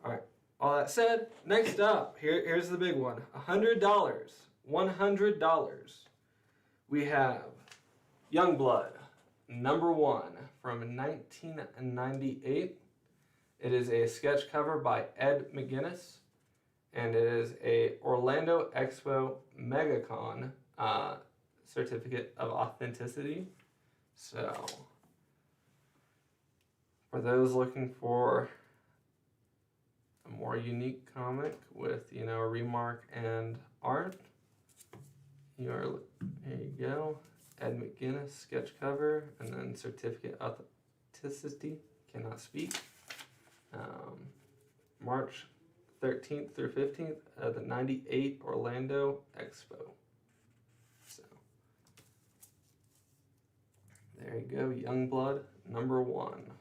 all right. All that said, next up, here's the big one. $100. $100. We have Youngblood number 1 from 1998. It is a sketch cover by Ed McGuinness, and it is a Orlando Expo MegaCon certificate of authenticity. So, for those looking for a more unique comic with, remark and art, here you go. Ed McGuinness sketch cover, and then certificate of authenticity, cannot speak. March 13th through 15th at the 98 Orlando Expo. So, there you go, Youngblood number 1.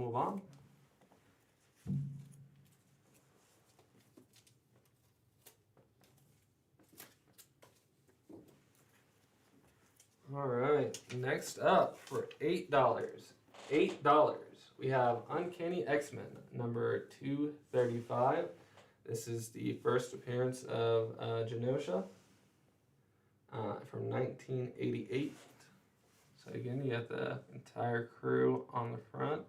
move on. All right, next up for $8. $8. We have Uncanny X-Men number 235. This is the first appearance of Genosha from 1988. So again, you have the entire crew on the front.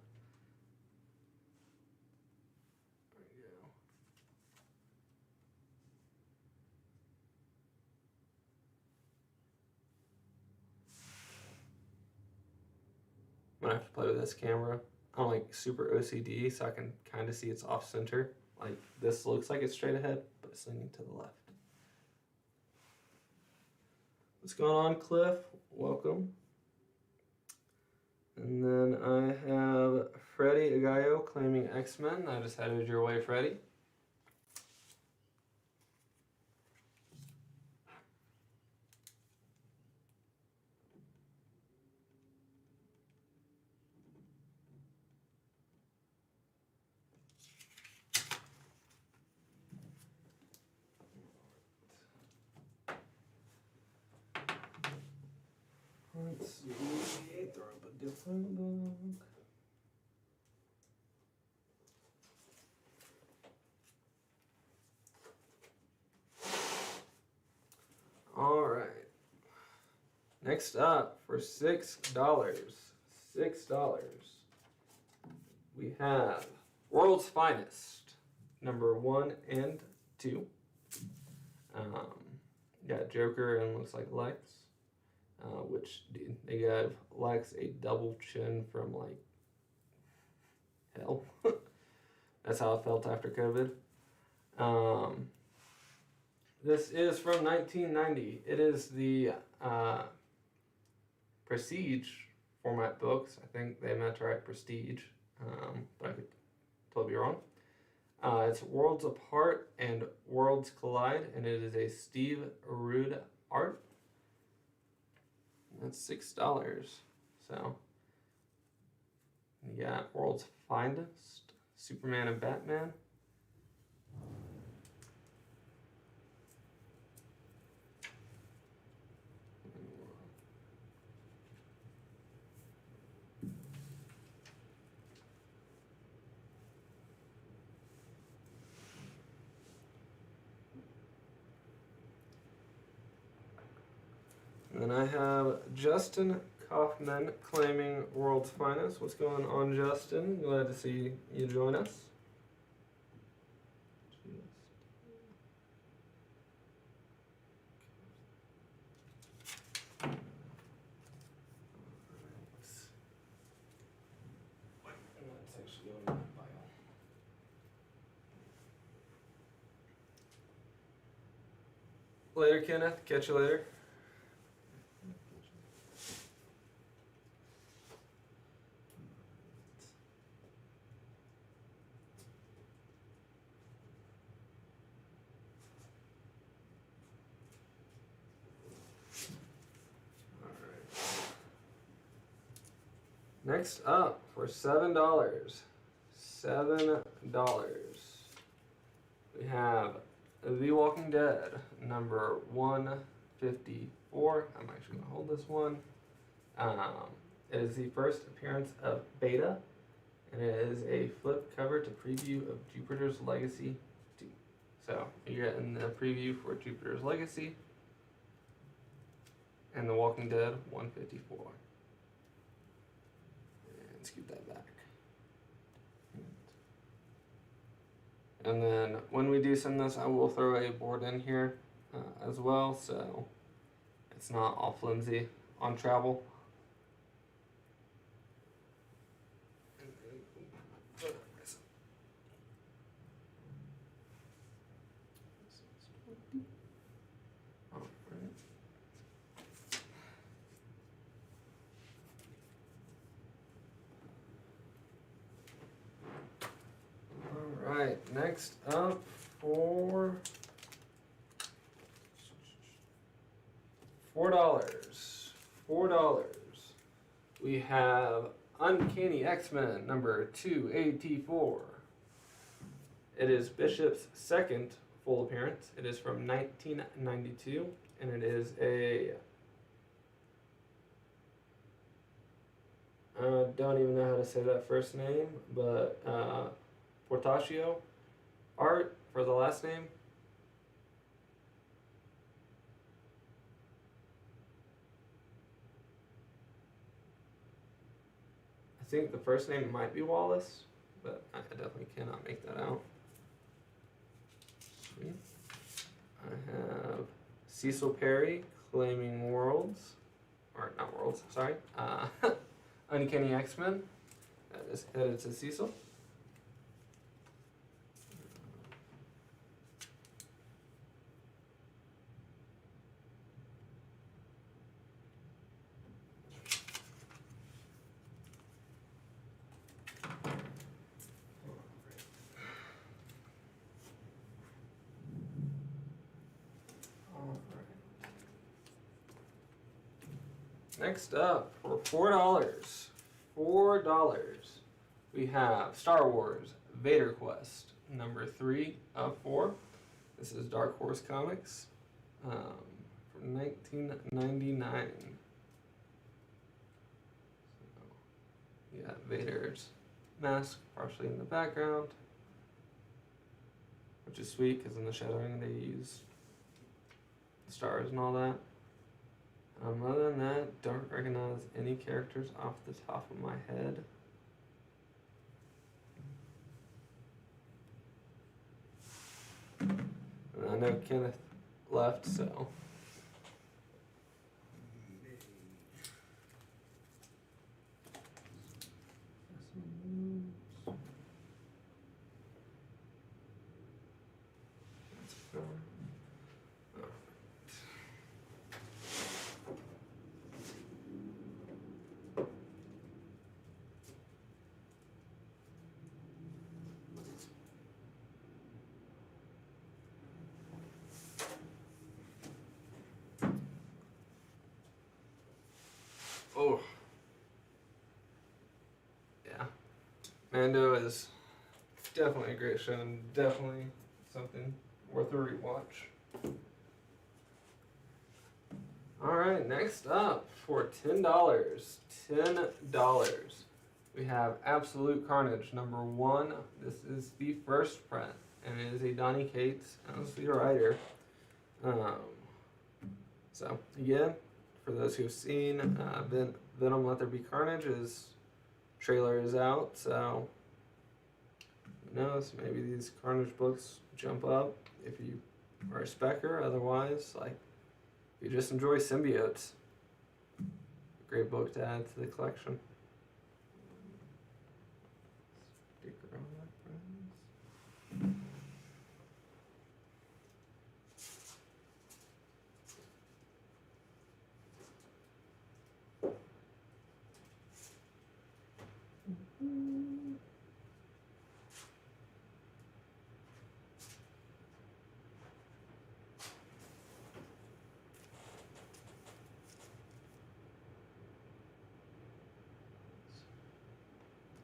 There you go. I'm gonna have to play with this camera. I'm like super OCD, so I can kind of see it's off center. Like this looks like it's straight ahead, but it's leaning to the left. What's going on, Cliff? Welcome. And then I have Freddie Agayo claiming X-Men. I just headed your way, Freddie. Let's see. Throw up a different book. All right. Next up for $6. $6. We have World's Finest, number 1 and 2. Got Joker and looks like Lex. Which they gave Lex a double chin from like hell. That's how I felt after COVID. This is from 1990. It is the Prestige format books. I think they meant to write Prestige, but I could totally be wrong. It's Worlds Apart and Worlds Collide, and it is a Steve Rude art. That's $6. So you got World's Finest, Superman and Batman. And then I have Justin Kaufman claiming World's Finest. What's going on, Justin? Glad to see you join us. Let's actually go in my bio. Later, Kenneth. Catch you later. Next up for $7. $7. We have The Walking Dead, number 154. I'm actually gonna hold this one. It is the first appearance of Beta, and it is a flip cover to preview of Jupiter's Legacy 2. So you're getting the preview for Jupiter's Legacy and The Walking Dead 154. Scoot that back. And then when we do send this, I will throw a board in here as well, so it's not all flimsy on travel. Next up for $4. $4. We have Uncanny X-Men number 284. It is Bishop's second full appearance. It is from 1992, and it is a... I don't even know how to say that first name, but Portacio art for the last name. I think the first name might be Wallace, but I definitely cannot make that out. Sweet. I have Cecil Perry claiming worlds, or not worlds, sorry. Uncanny X-Men. That is headed to Cecil. Next up, for $4, we have Star Wars Vader Quest, number 3 of 4. This is Dark Horse Comics from 1999. So, yeah, Vader's mask partially in the background, which is sweet because in the shadowing they use stars and all that. Other than that, don't recognize any characters off the top of my head. And I know Kenneth left, so. Oh. Yeah. Mando is definitely a great show and definitely something worth a rewatch. Alright, next up for $10. $10. We have Absolute Carnage number 1. This is the first print, and it is a Donny Cates as the writer. So again, for those who have seen Venom Let There Be Carnage, his trailer is out, so who knows, maybe these Carnage books jump up if you are a specker. Otherwise, like, if you just enjoy symbiotes, great book to add to the collection. Stick around, my friends.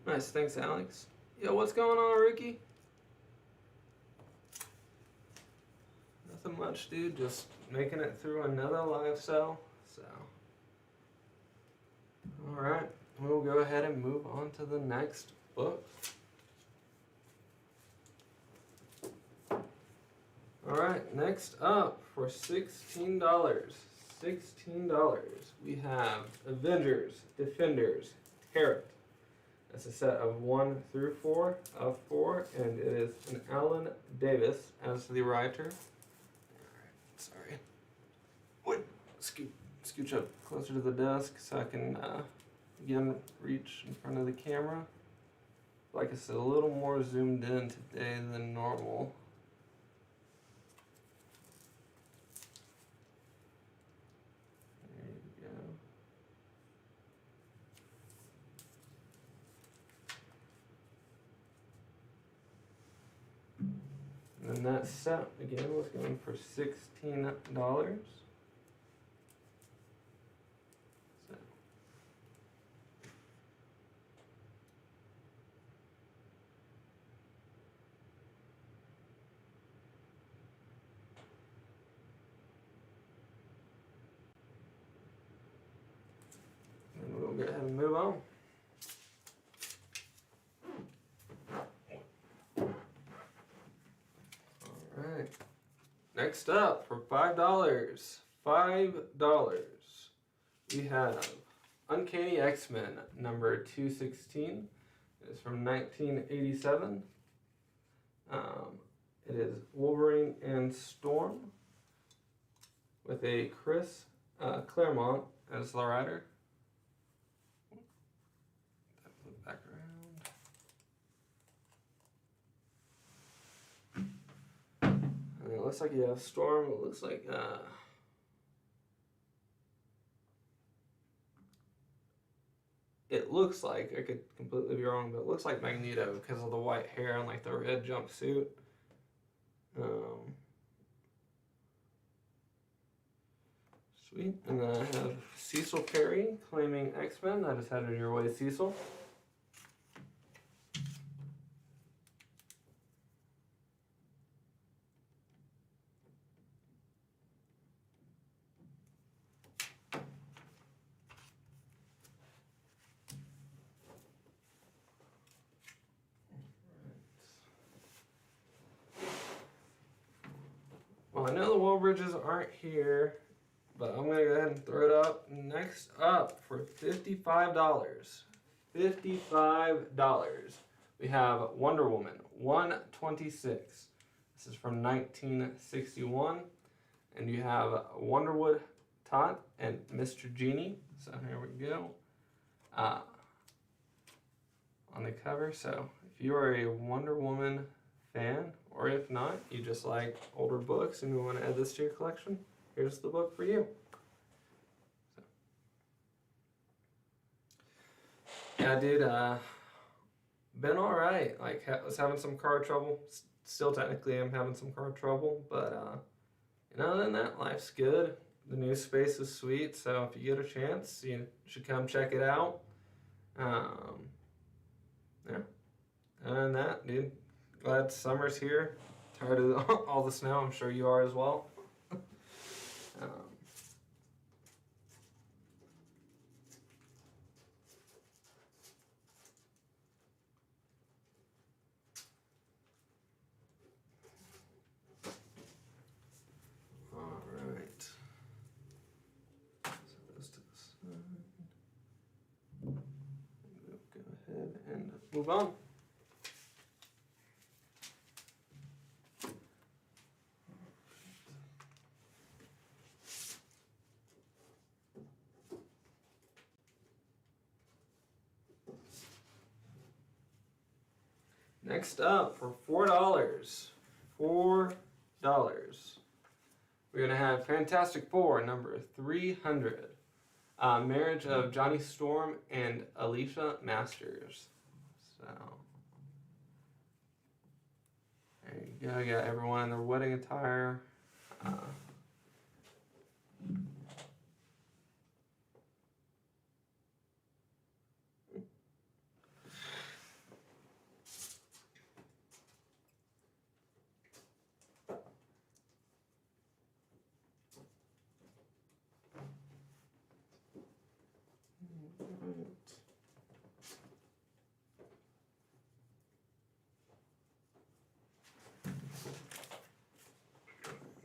Nice, thanks, Alex. Yo, what's going on, Ricky? Nothing much, dude. Just making it through another live cell. So, all right, we'll go ahead and move on to the next book. All right, next up for $16. $16. We have Avengers, Defenders, Terror. It's a set of 1 through 4 of 4, and it is an Alan Davis as the writer. Alright, sorry. Wait, scooch up closer to the desk so I can, again, reach in front of the camera. Like I said, a little more zoomed in today than normal. And that set again was going for $16. So Alright. Next up, for $5, we have Uncanny X-Men number 216. It is from 1987. It is Wolverine and Storm with a Chris Claremont as the writer. Flip back around. And it looks like you have Storm. It looks like I could completely be wrong, but it looks like Magneto because of the white hair and like the red jumpsuit. Sweet. And then I have Cecil Perry claiming X-Men. I just headed your way, Cecil. Well, I know the wall bridges aren't here, but I'm going to go ahead and throw it up. Next up, for $55, we have Wonder Woman 126. This is from 1961. And you have Wonderwood Tot and Mr. Genie. So here we go. On the cover. So if you are a Wonder Woman fan, or if not, you just like older books and you want to add this to your collection, here's the book for you. So. Yeah, dude, been alright. Like, was having some car trouble. Still technically am having some car trouble, but other than that, life's good. The new space is sweet, so if you get a chance, you should come check it out. Yeah. Other than that, dude, glad summer's here. Tired of all the snow. I'm sure you are as well. All right. So those to the side. We'll go ahead and move on. Next up, for $4, we're gonna have Fantastic Four number 300, Marriage of Johnny Storm and Alicia Masters. So there you go. You got everyone in their wedding attire.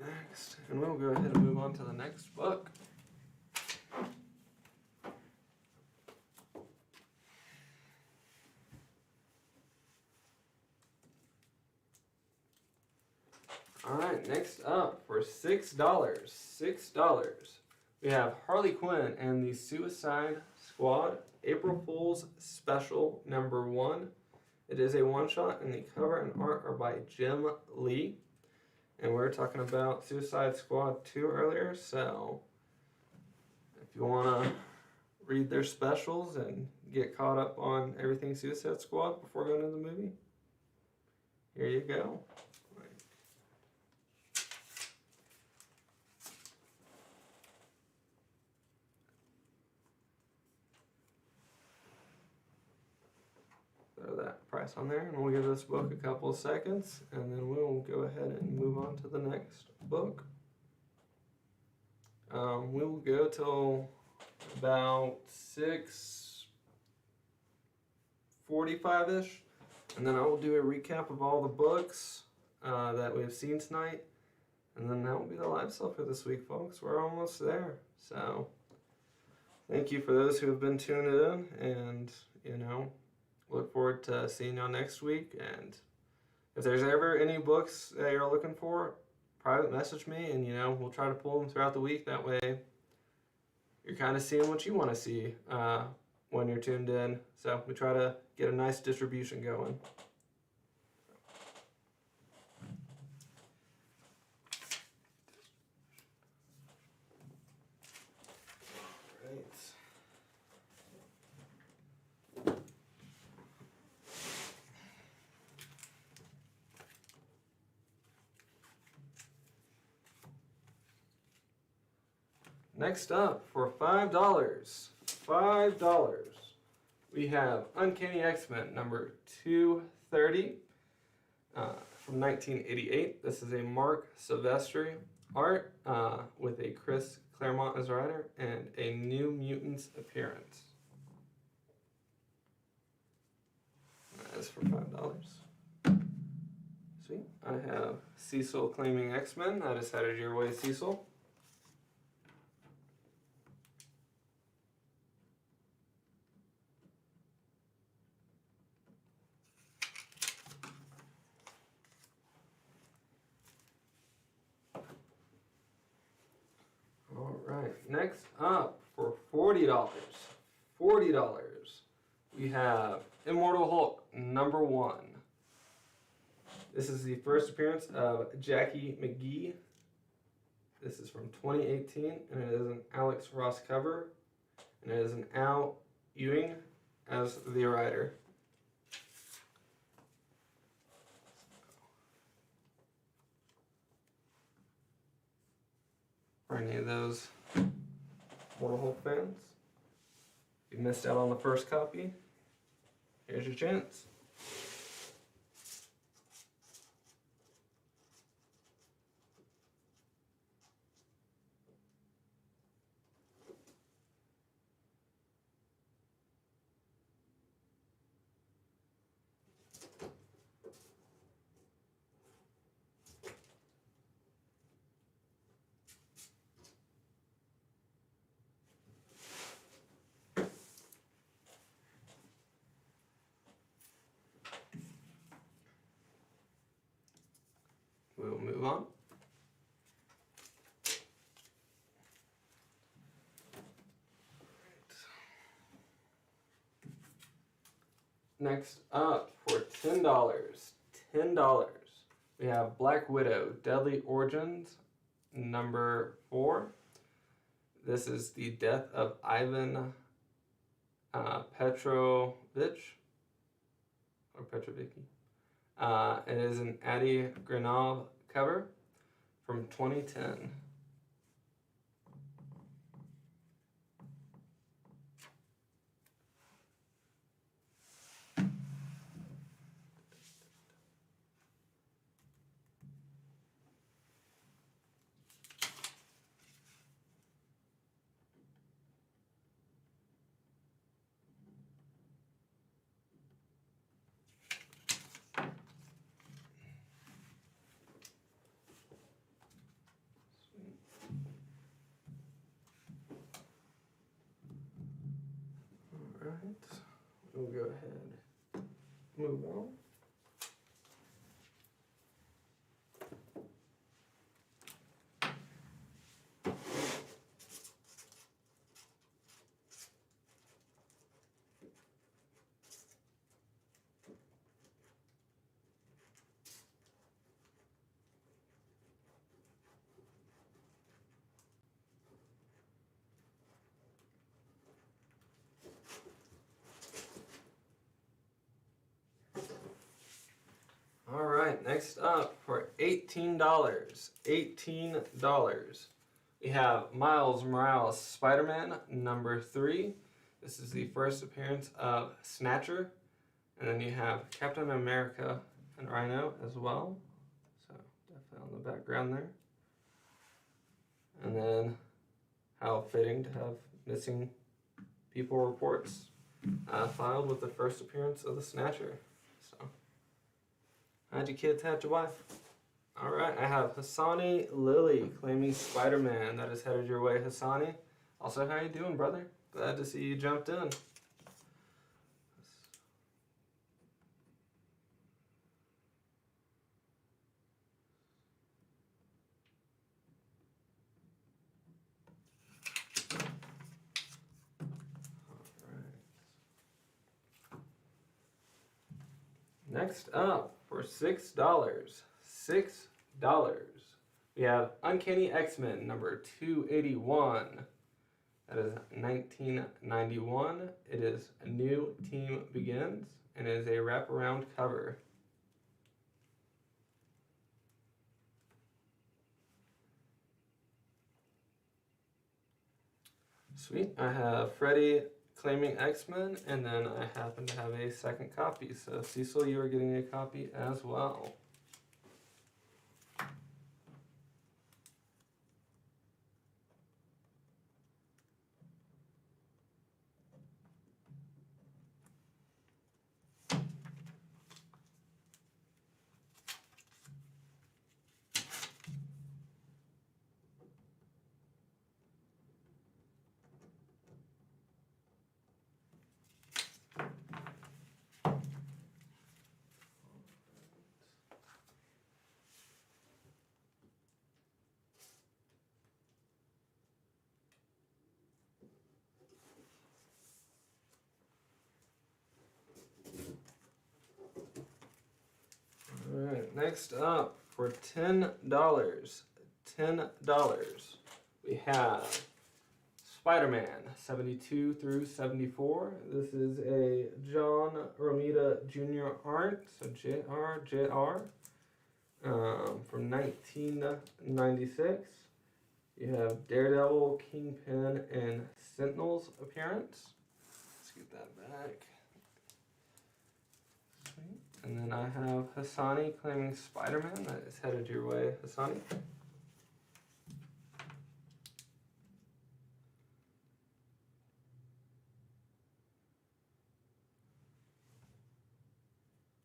Next, and we'll go ahead and move on to the next book. Alright, next up, for $6, we have Harley Quinn and the Suicide Squad April Fool's Special number 1. It is a one-shot, and the cover and art are by Jim Lee. And we were talking about Suicide Squad 2 earlier, so if you want to read their specials and get caught up on everything Suicide Squad before going to the movie, here you go. Throw that price on there, and we'll give this book a couple of seconds, and then we'll go ahead and move on to the next book. We will go till about 6:45-ish, and then I will do a recap of all the books, that we have seen tonight. And then that will be the live sale for this week, folks. We're almost there. So thank you for those who have been tuned in, and look forward to seeing y'all next week. And if there's ever any books that you're looking for, private message me, and we'll try to pull them throughout the week. That way you're kind of seeing what you want to see when you're tuned in. So we try to get a nice distribution going. Next up, for $5, we have Uncanny X-Men number 230 from 1988. This is a Mark Silvestri art with a Chris Claremont as writer and a New Mutants appearance. That is for $5. Sweet. I have Cecil Claiming X-Men. That is headed your way, Cecil. Next up, for $40, we have Immortal Hulk number 1. This is the first appearance of Jackie McGee. This is from 2018, and it is an Alex Ross cover, and it is an Al Ewing as the writer. For any of those Immortal Hulk fans, if you missed out on the first copy, here's your chance. We'll move on. Next up, for $10, we have Black Widow Deadly Origins number 4. This is the death of Ivan Petrovich. It is an Adi Granov cover from 2010. We'll go ahead, move on. Next up, for $18, we have Miles Morales Spider-Man number 3. This is the first appearance of Snatcher, and then you have Captain America and Rhino as well. So definitely on the background there. And then how fitting to have missing people reports filed with the first appearance of the Snatcher. So how'd your kids hatch a wife? All right, I have Hassani Lily claiming Spider-Man. That is headed your way, Hassani. Also, how you doing, brother? Glad to see you jumped in. Next up, for $6, we have Uncanny X-Men number 281. That is 1991. It is A New Team Begins, and it is a wraparound cover. Sweet. I have Freddy claiming X-Men, and then I happen to have a second copy. So Cecil, you are getting a copy as well. Alright, next up for $10, we have Spider-Man 72 through 74. This is a John Romita Jr. art, so JR, from 1996. You have Daredevil, Kingpin, and Sentinel's appearance. Let's get that back. Sweet. And then I have Hassani claiming Spider-Man. That is headed your way, Hassani.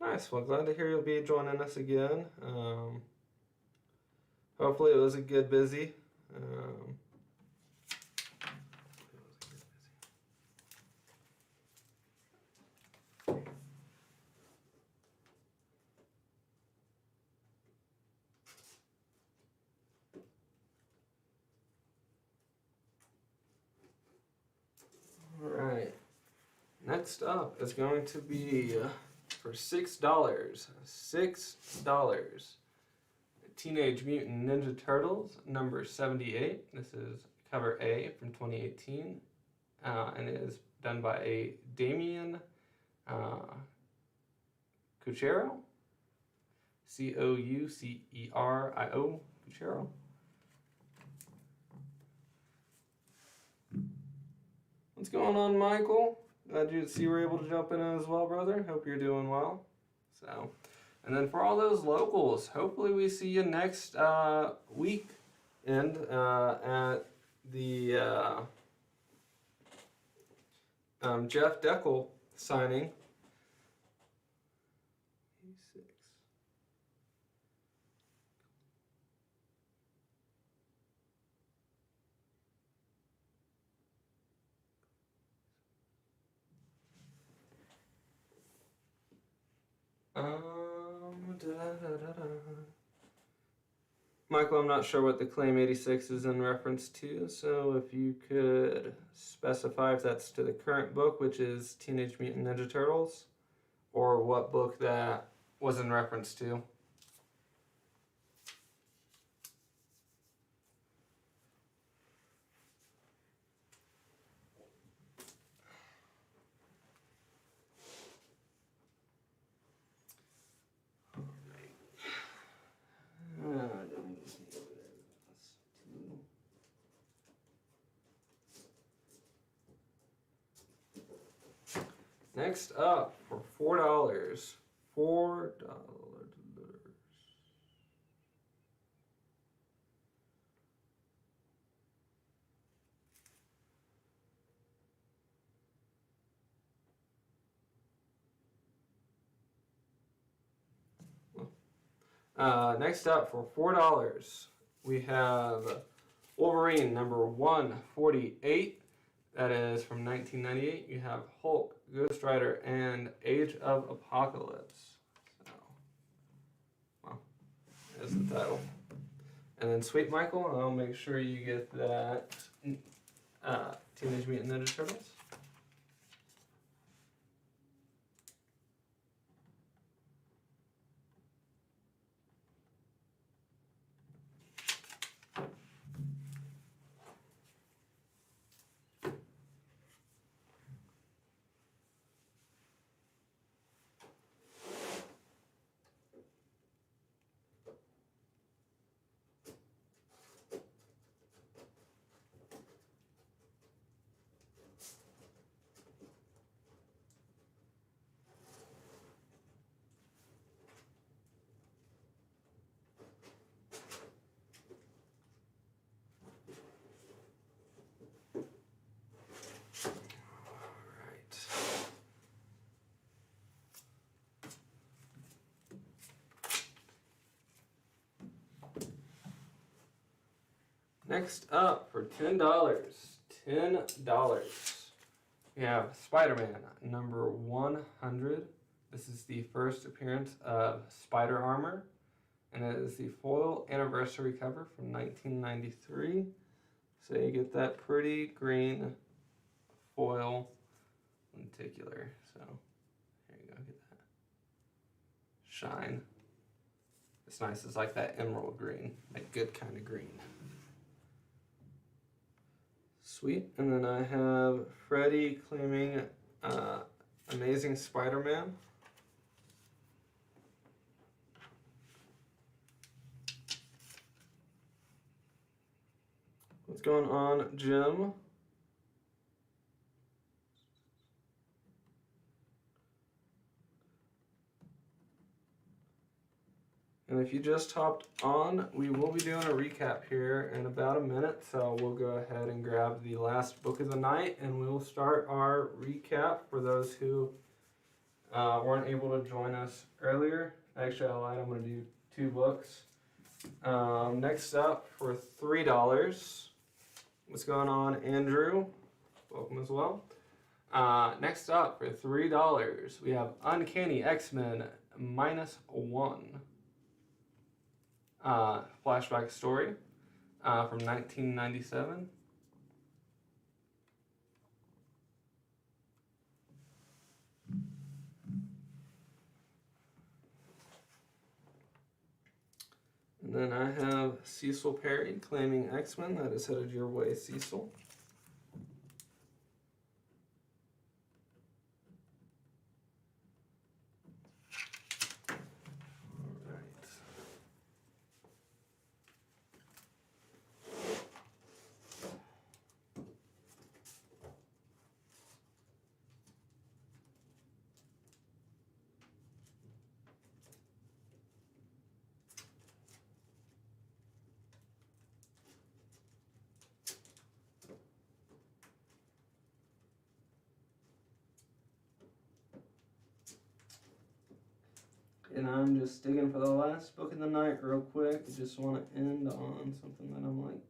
Nice. Well, glad to hear you'll be joining us again. Hopefully it was a good busy. Alright. Next up is going to be for $6. Teenage Mutant Ninja Turtles number 78. This is cover A from 2018. And it is done by a Damian Cucero. Coucerio. Cucero. What's going on, Michael? Glad you were able to jump in as well, brother. Hope you're doing well. So, and then for all those locals, hopefully we see you next week and at the Jeff Deckel signing. 86. Michael, I'm not sure what the claim 86 is in reference to, so if you could specify if that's to the current book, which is Teenage Mutant Ninja Turtles, or what book that was in reference to. Next up for $4. $4. Next up for $4, we have Wolverine number 148. That is from 1998. You have Hulk, Ghost Rider, and Age of Apocalypse. So, well, there's the title. And then Sweet Michael, I'll make sure you get that Teenage Mutant Ninja Turtles. Next up for $10, we have Spider-Man number 100. This is the first appearance of Spider Armor, and it is the foil anniversary cover from 1993. So you get that pretty green foil lenticular. So here you go, get that shine. It's nice. It's like that emerald green, like good kind of green. Sweet. And then I have Freddy claiming Amazing Spider-Man. What's going on, Jim? And if you just hopped on, we will be doing a recap here in about a minute. So we'll go ahead and grab the last book of the night and we will start our recap for those who weren't able to join us earlier. Actually, I lied, I'm going to do 2 books. Next up for $3. What's going on, Andrew? Welcome as well. Next up for $3, we have Uncanny X-Men -1. Flashback story from 1997. And then I have Cecil Perry claiming X-Men. That is headed your way, Cecil. And I'm just digging for the last book of the night real quick. I just want to end on something that I'm like,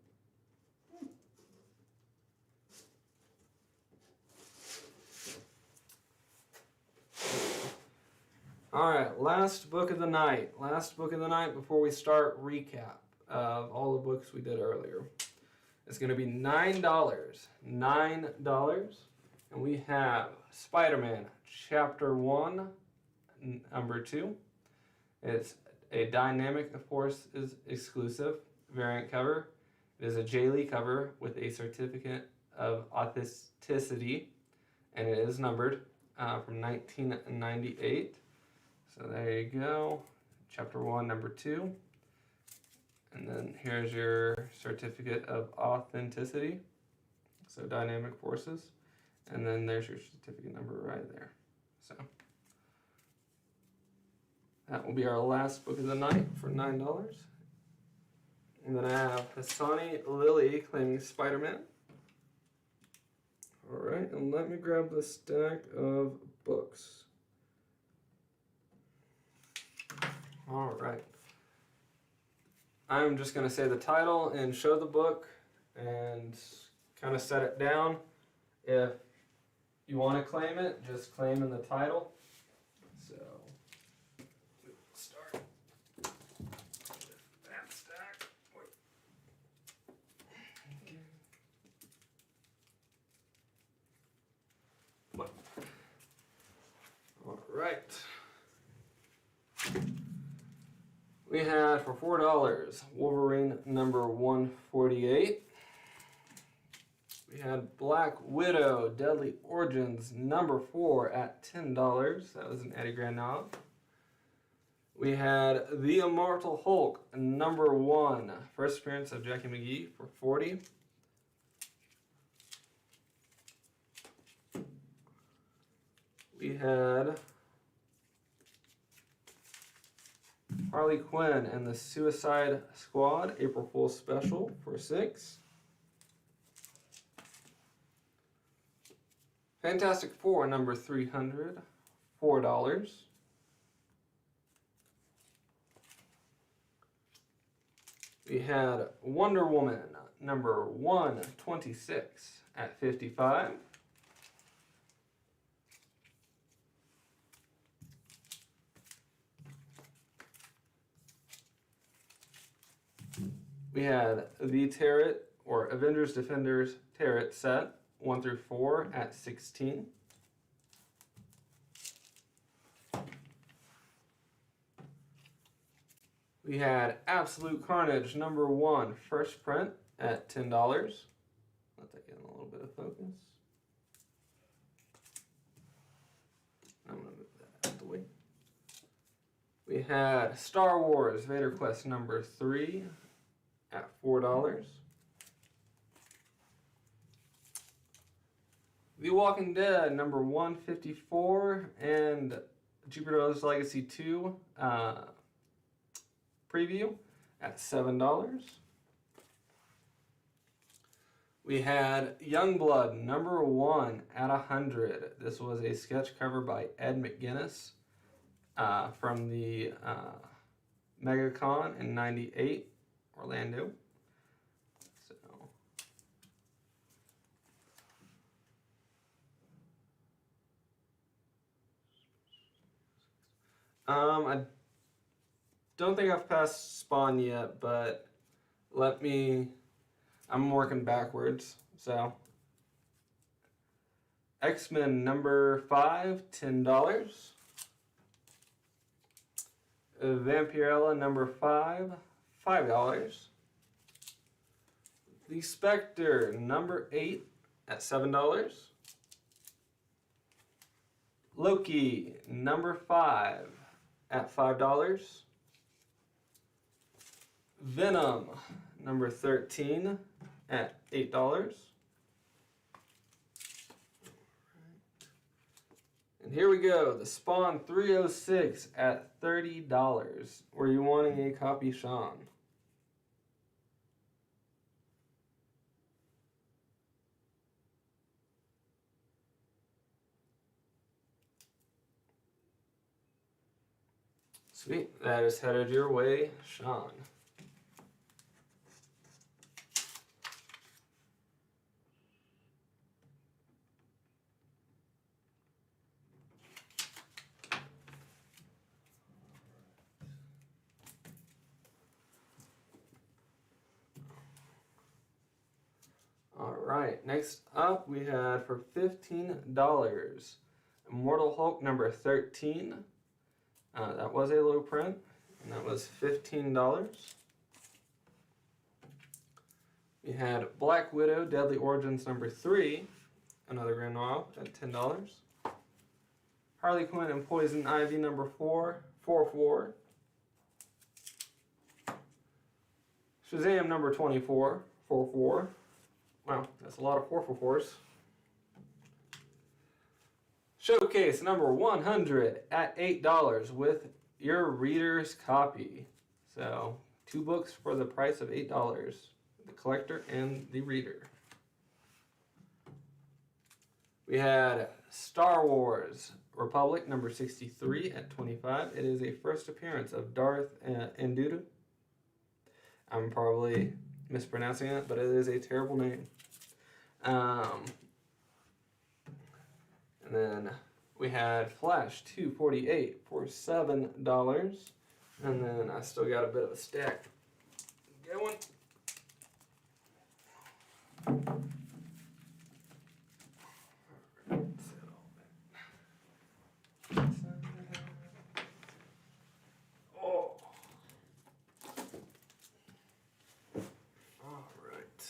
Alright, last book of the night. Last book of the night before we start recap of all the books we did earlier. It's going to be $9. $9. And we have Spider-Man Chapter 1, number 2. It's a Dynamic Forces exclusive variant cover. It is a J. Lee cover with a certificate of authenticity, and it is numbered from 1998. So there you go, Chapter 1, number 2. And then here's your certificate of authenticity, so Dynamic Forces. And then there's your certificate number right there. So that will be our last book of the night for $9. And then I have Hassani Lily claiming Spider-Man. Alright, and let me grab the stack of books. Alright. I'm just going to say the title and show the book and kind of set it down. If you want to claim it, just claim in the title. So, we'll start with that stack. All right. We had for $4 Wolverine number 148. We had Black Widow Deadly Origins number 4 at $10. That was an Eddie Granov. We had The Immortal Hulk number 1, first appearance of Jackie McGee for $40. We had Harley Quinn and the Suicide Squad April Fool's Special for $6. Fantastic Four number 300, $4. We had Wonder Woman number 126 at $55. We had the Tarot, or Avengers Defenders Tarot set, 1 through 4 at $16. We had Absolute Carnage number 1, first print at $10. Let that get in a little bit of focus. I'm going to move that out of the way. We had Star Wars Vader Quest number 3 at $4. The Walking Dead number 154 and Jupiter's Legacy 2 preview at $7. We had Youngblood number 1 at $100. This was a sketch cover by Ed McGuinness from the MegaCon in '98, Orlando. I don't think I've passed Spawn yet, but I'm working backwards, so. X-Men number 5, $10. Vampirella number 5, $5. The Spectre number 8 at $7. Loki number 5 at $5. Venom number 13 at $8. And here we go, the Spawn 306 at $30. Were you wanting a copy, Sean? Sweet, that is headed your way, Sean. Alright, next up we had for $15, Immortal Hulk number 13. That was a low print, and that was $15. We had Black Widow Deadly Origins number 3, another Grand Noir at $10. Harley Quinn and Poison Ivy number 4, $4. Shazam number 24, $4. Wow, that's a lot of 444s. Showcase number 100 at $8 with your reader's copy. So, 2 books for the price of $8, the collector and the reader. We had Star Wars Republic number 63 at $25. It is a first appearance of Darth Ndudu. I'm probably mispronouncing it, but it is a terrible name. And then we had Flash 248 for $7. And then I still got a bit of a stack going. Oh. All right.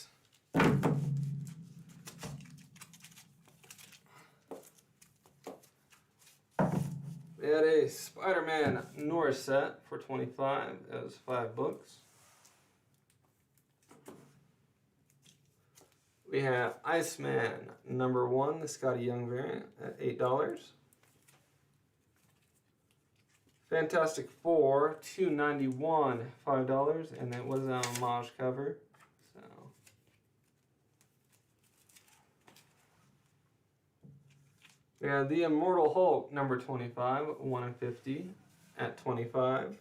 We had a Spider-Man Norris set for $25. It was 5 books. We have Iceman #1, the Scotty Young variant, at $8. Fantastic Four, $2.91, $5, and it was an homage cover. So we have the Immortal Hulk #25, 1/50 at $25.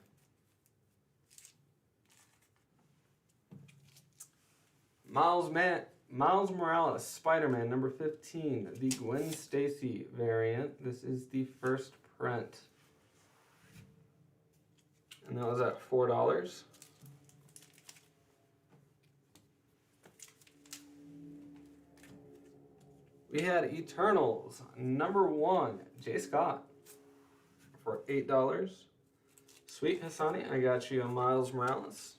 Miles Morales, Spider-Man #15, the Gwen Stacy variant. This is the first print. And that was at $4. We had Eternals #1, Jay Scott for $8. Sweet Hassani, I got you a Miles Morales.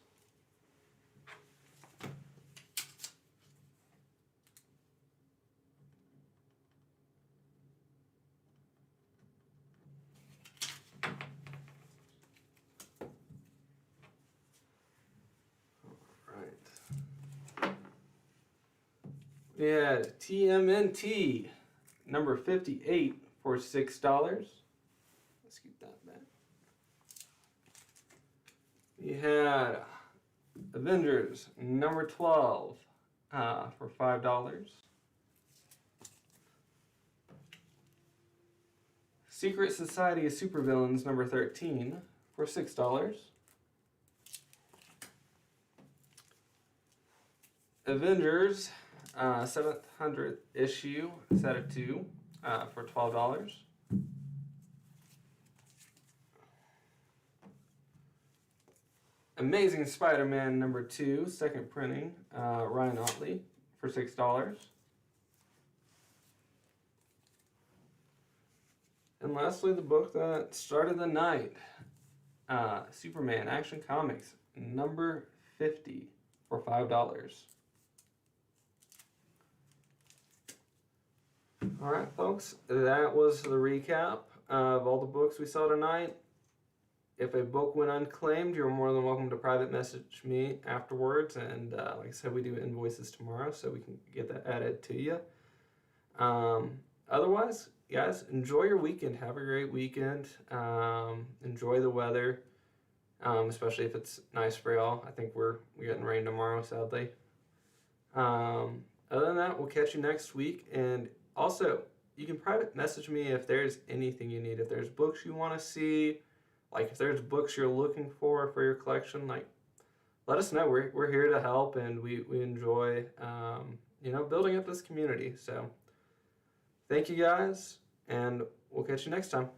We had TMNT #58 for $6. Let's keep that back. We had Avengers #12 for $5. Secret Society of Supervillains #13 for $6. Avengers 700th issue, set of 2 for $12. Amazing Spider-Man #2, second printing, Ryan Ottley for $6. And lastly, the book that started the night, Superman Action Comics #50 for $5. All right, folks, that was the recap of all the books we saw tonight. If a book went unclaimed, you're more than welcome to private message me afterwards. And like I said, we do invoices tomorrow, so we can get that added to you. Otherwise, guys, enjoy your weekend. Have a great weekend. Enjoy the weather, especially if it's nice for y'all. I think we're getting rain tomorrow, sadly. Other than that, we'll catch you next week. And also, you can private message me if there's anything you need. If there's books you want to see, like if there's books you're looking for your collection, like let us know. We're here to help, and we enjoy building up this community. So thank you guys, and we'll catch you next time.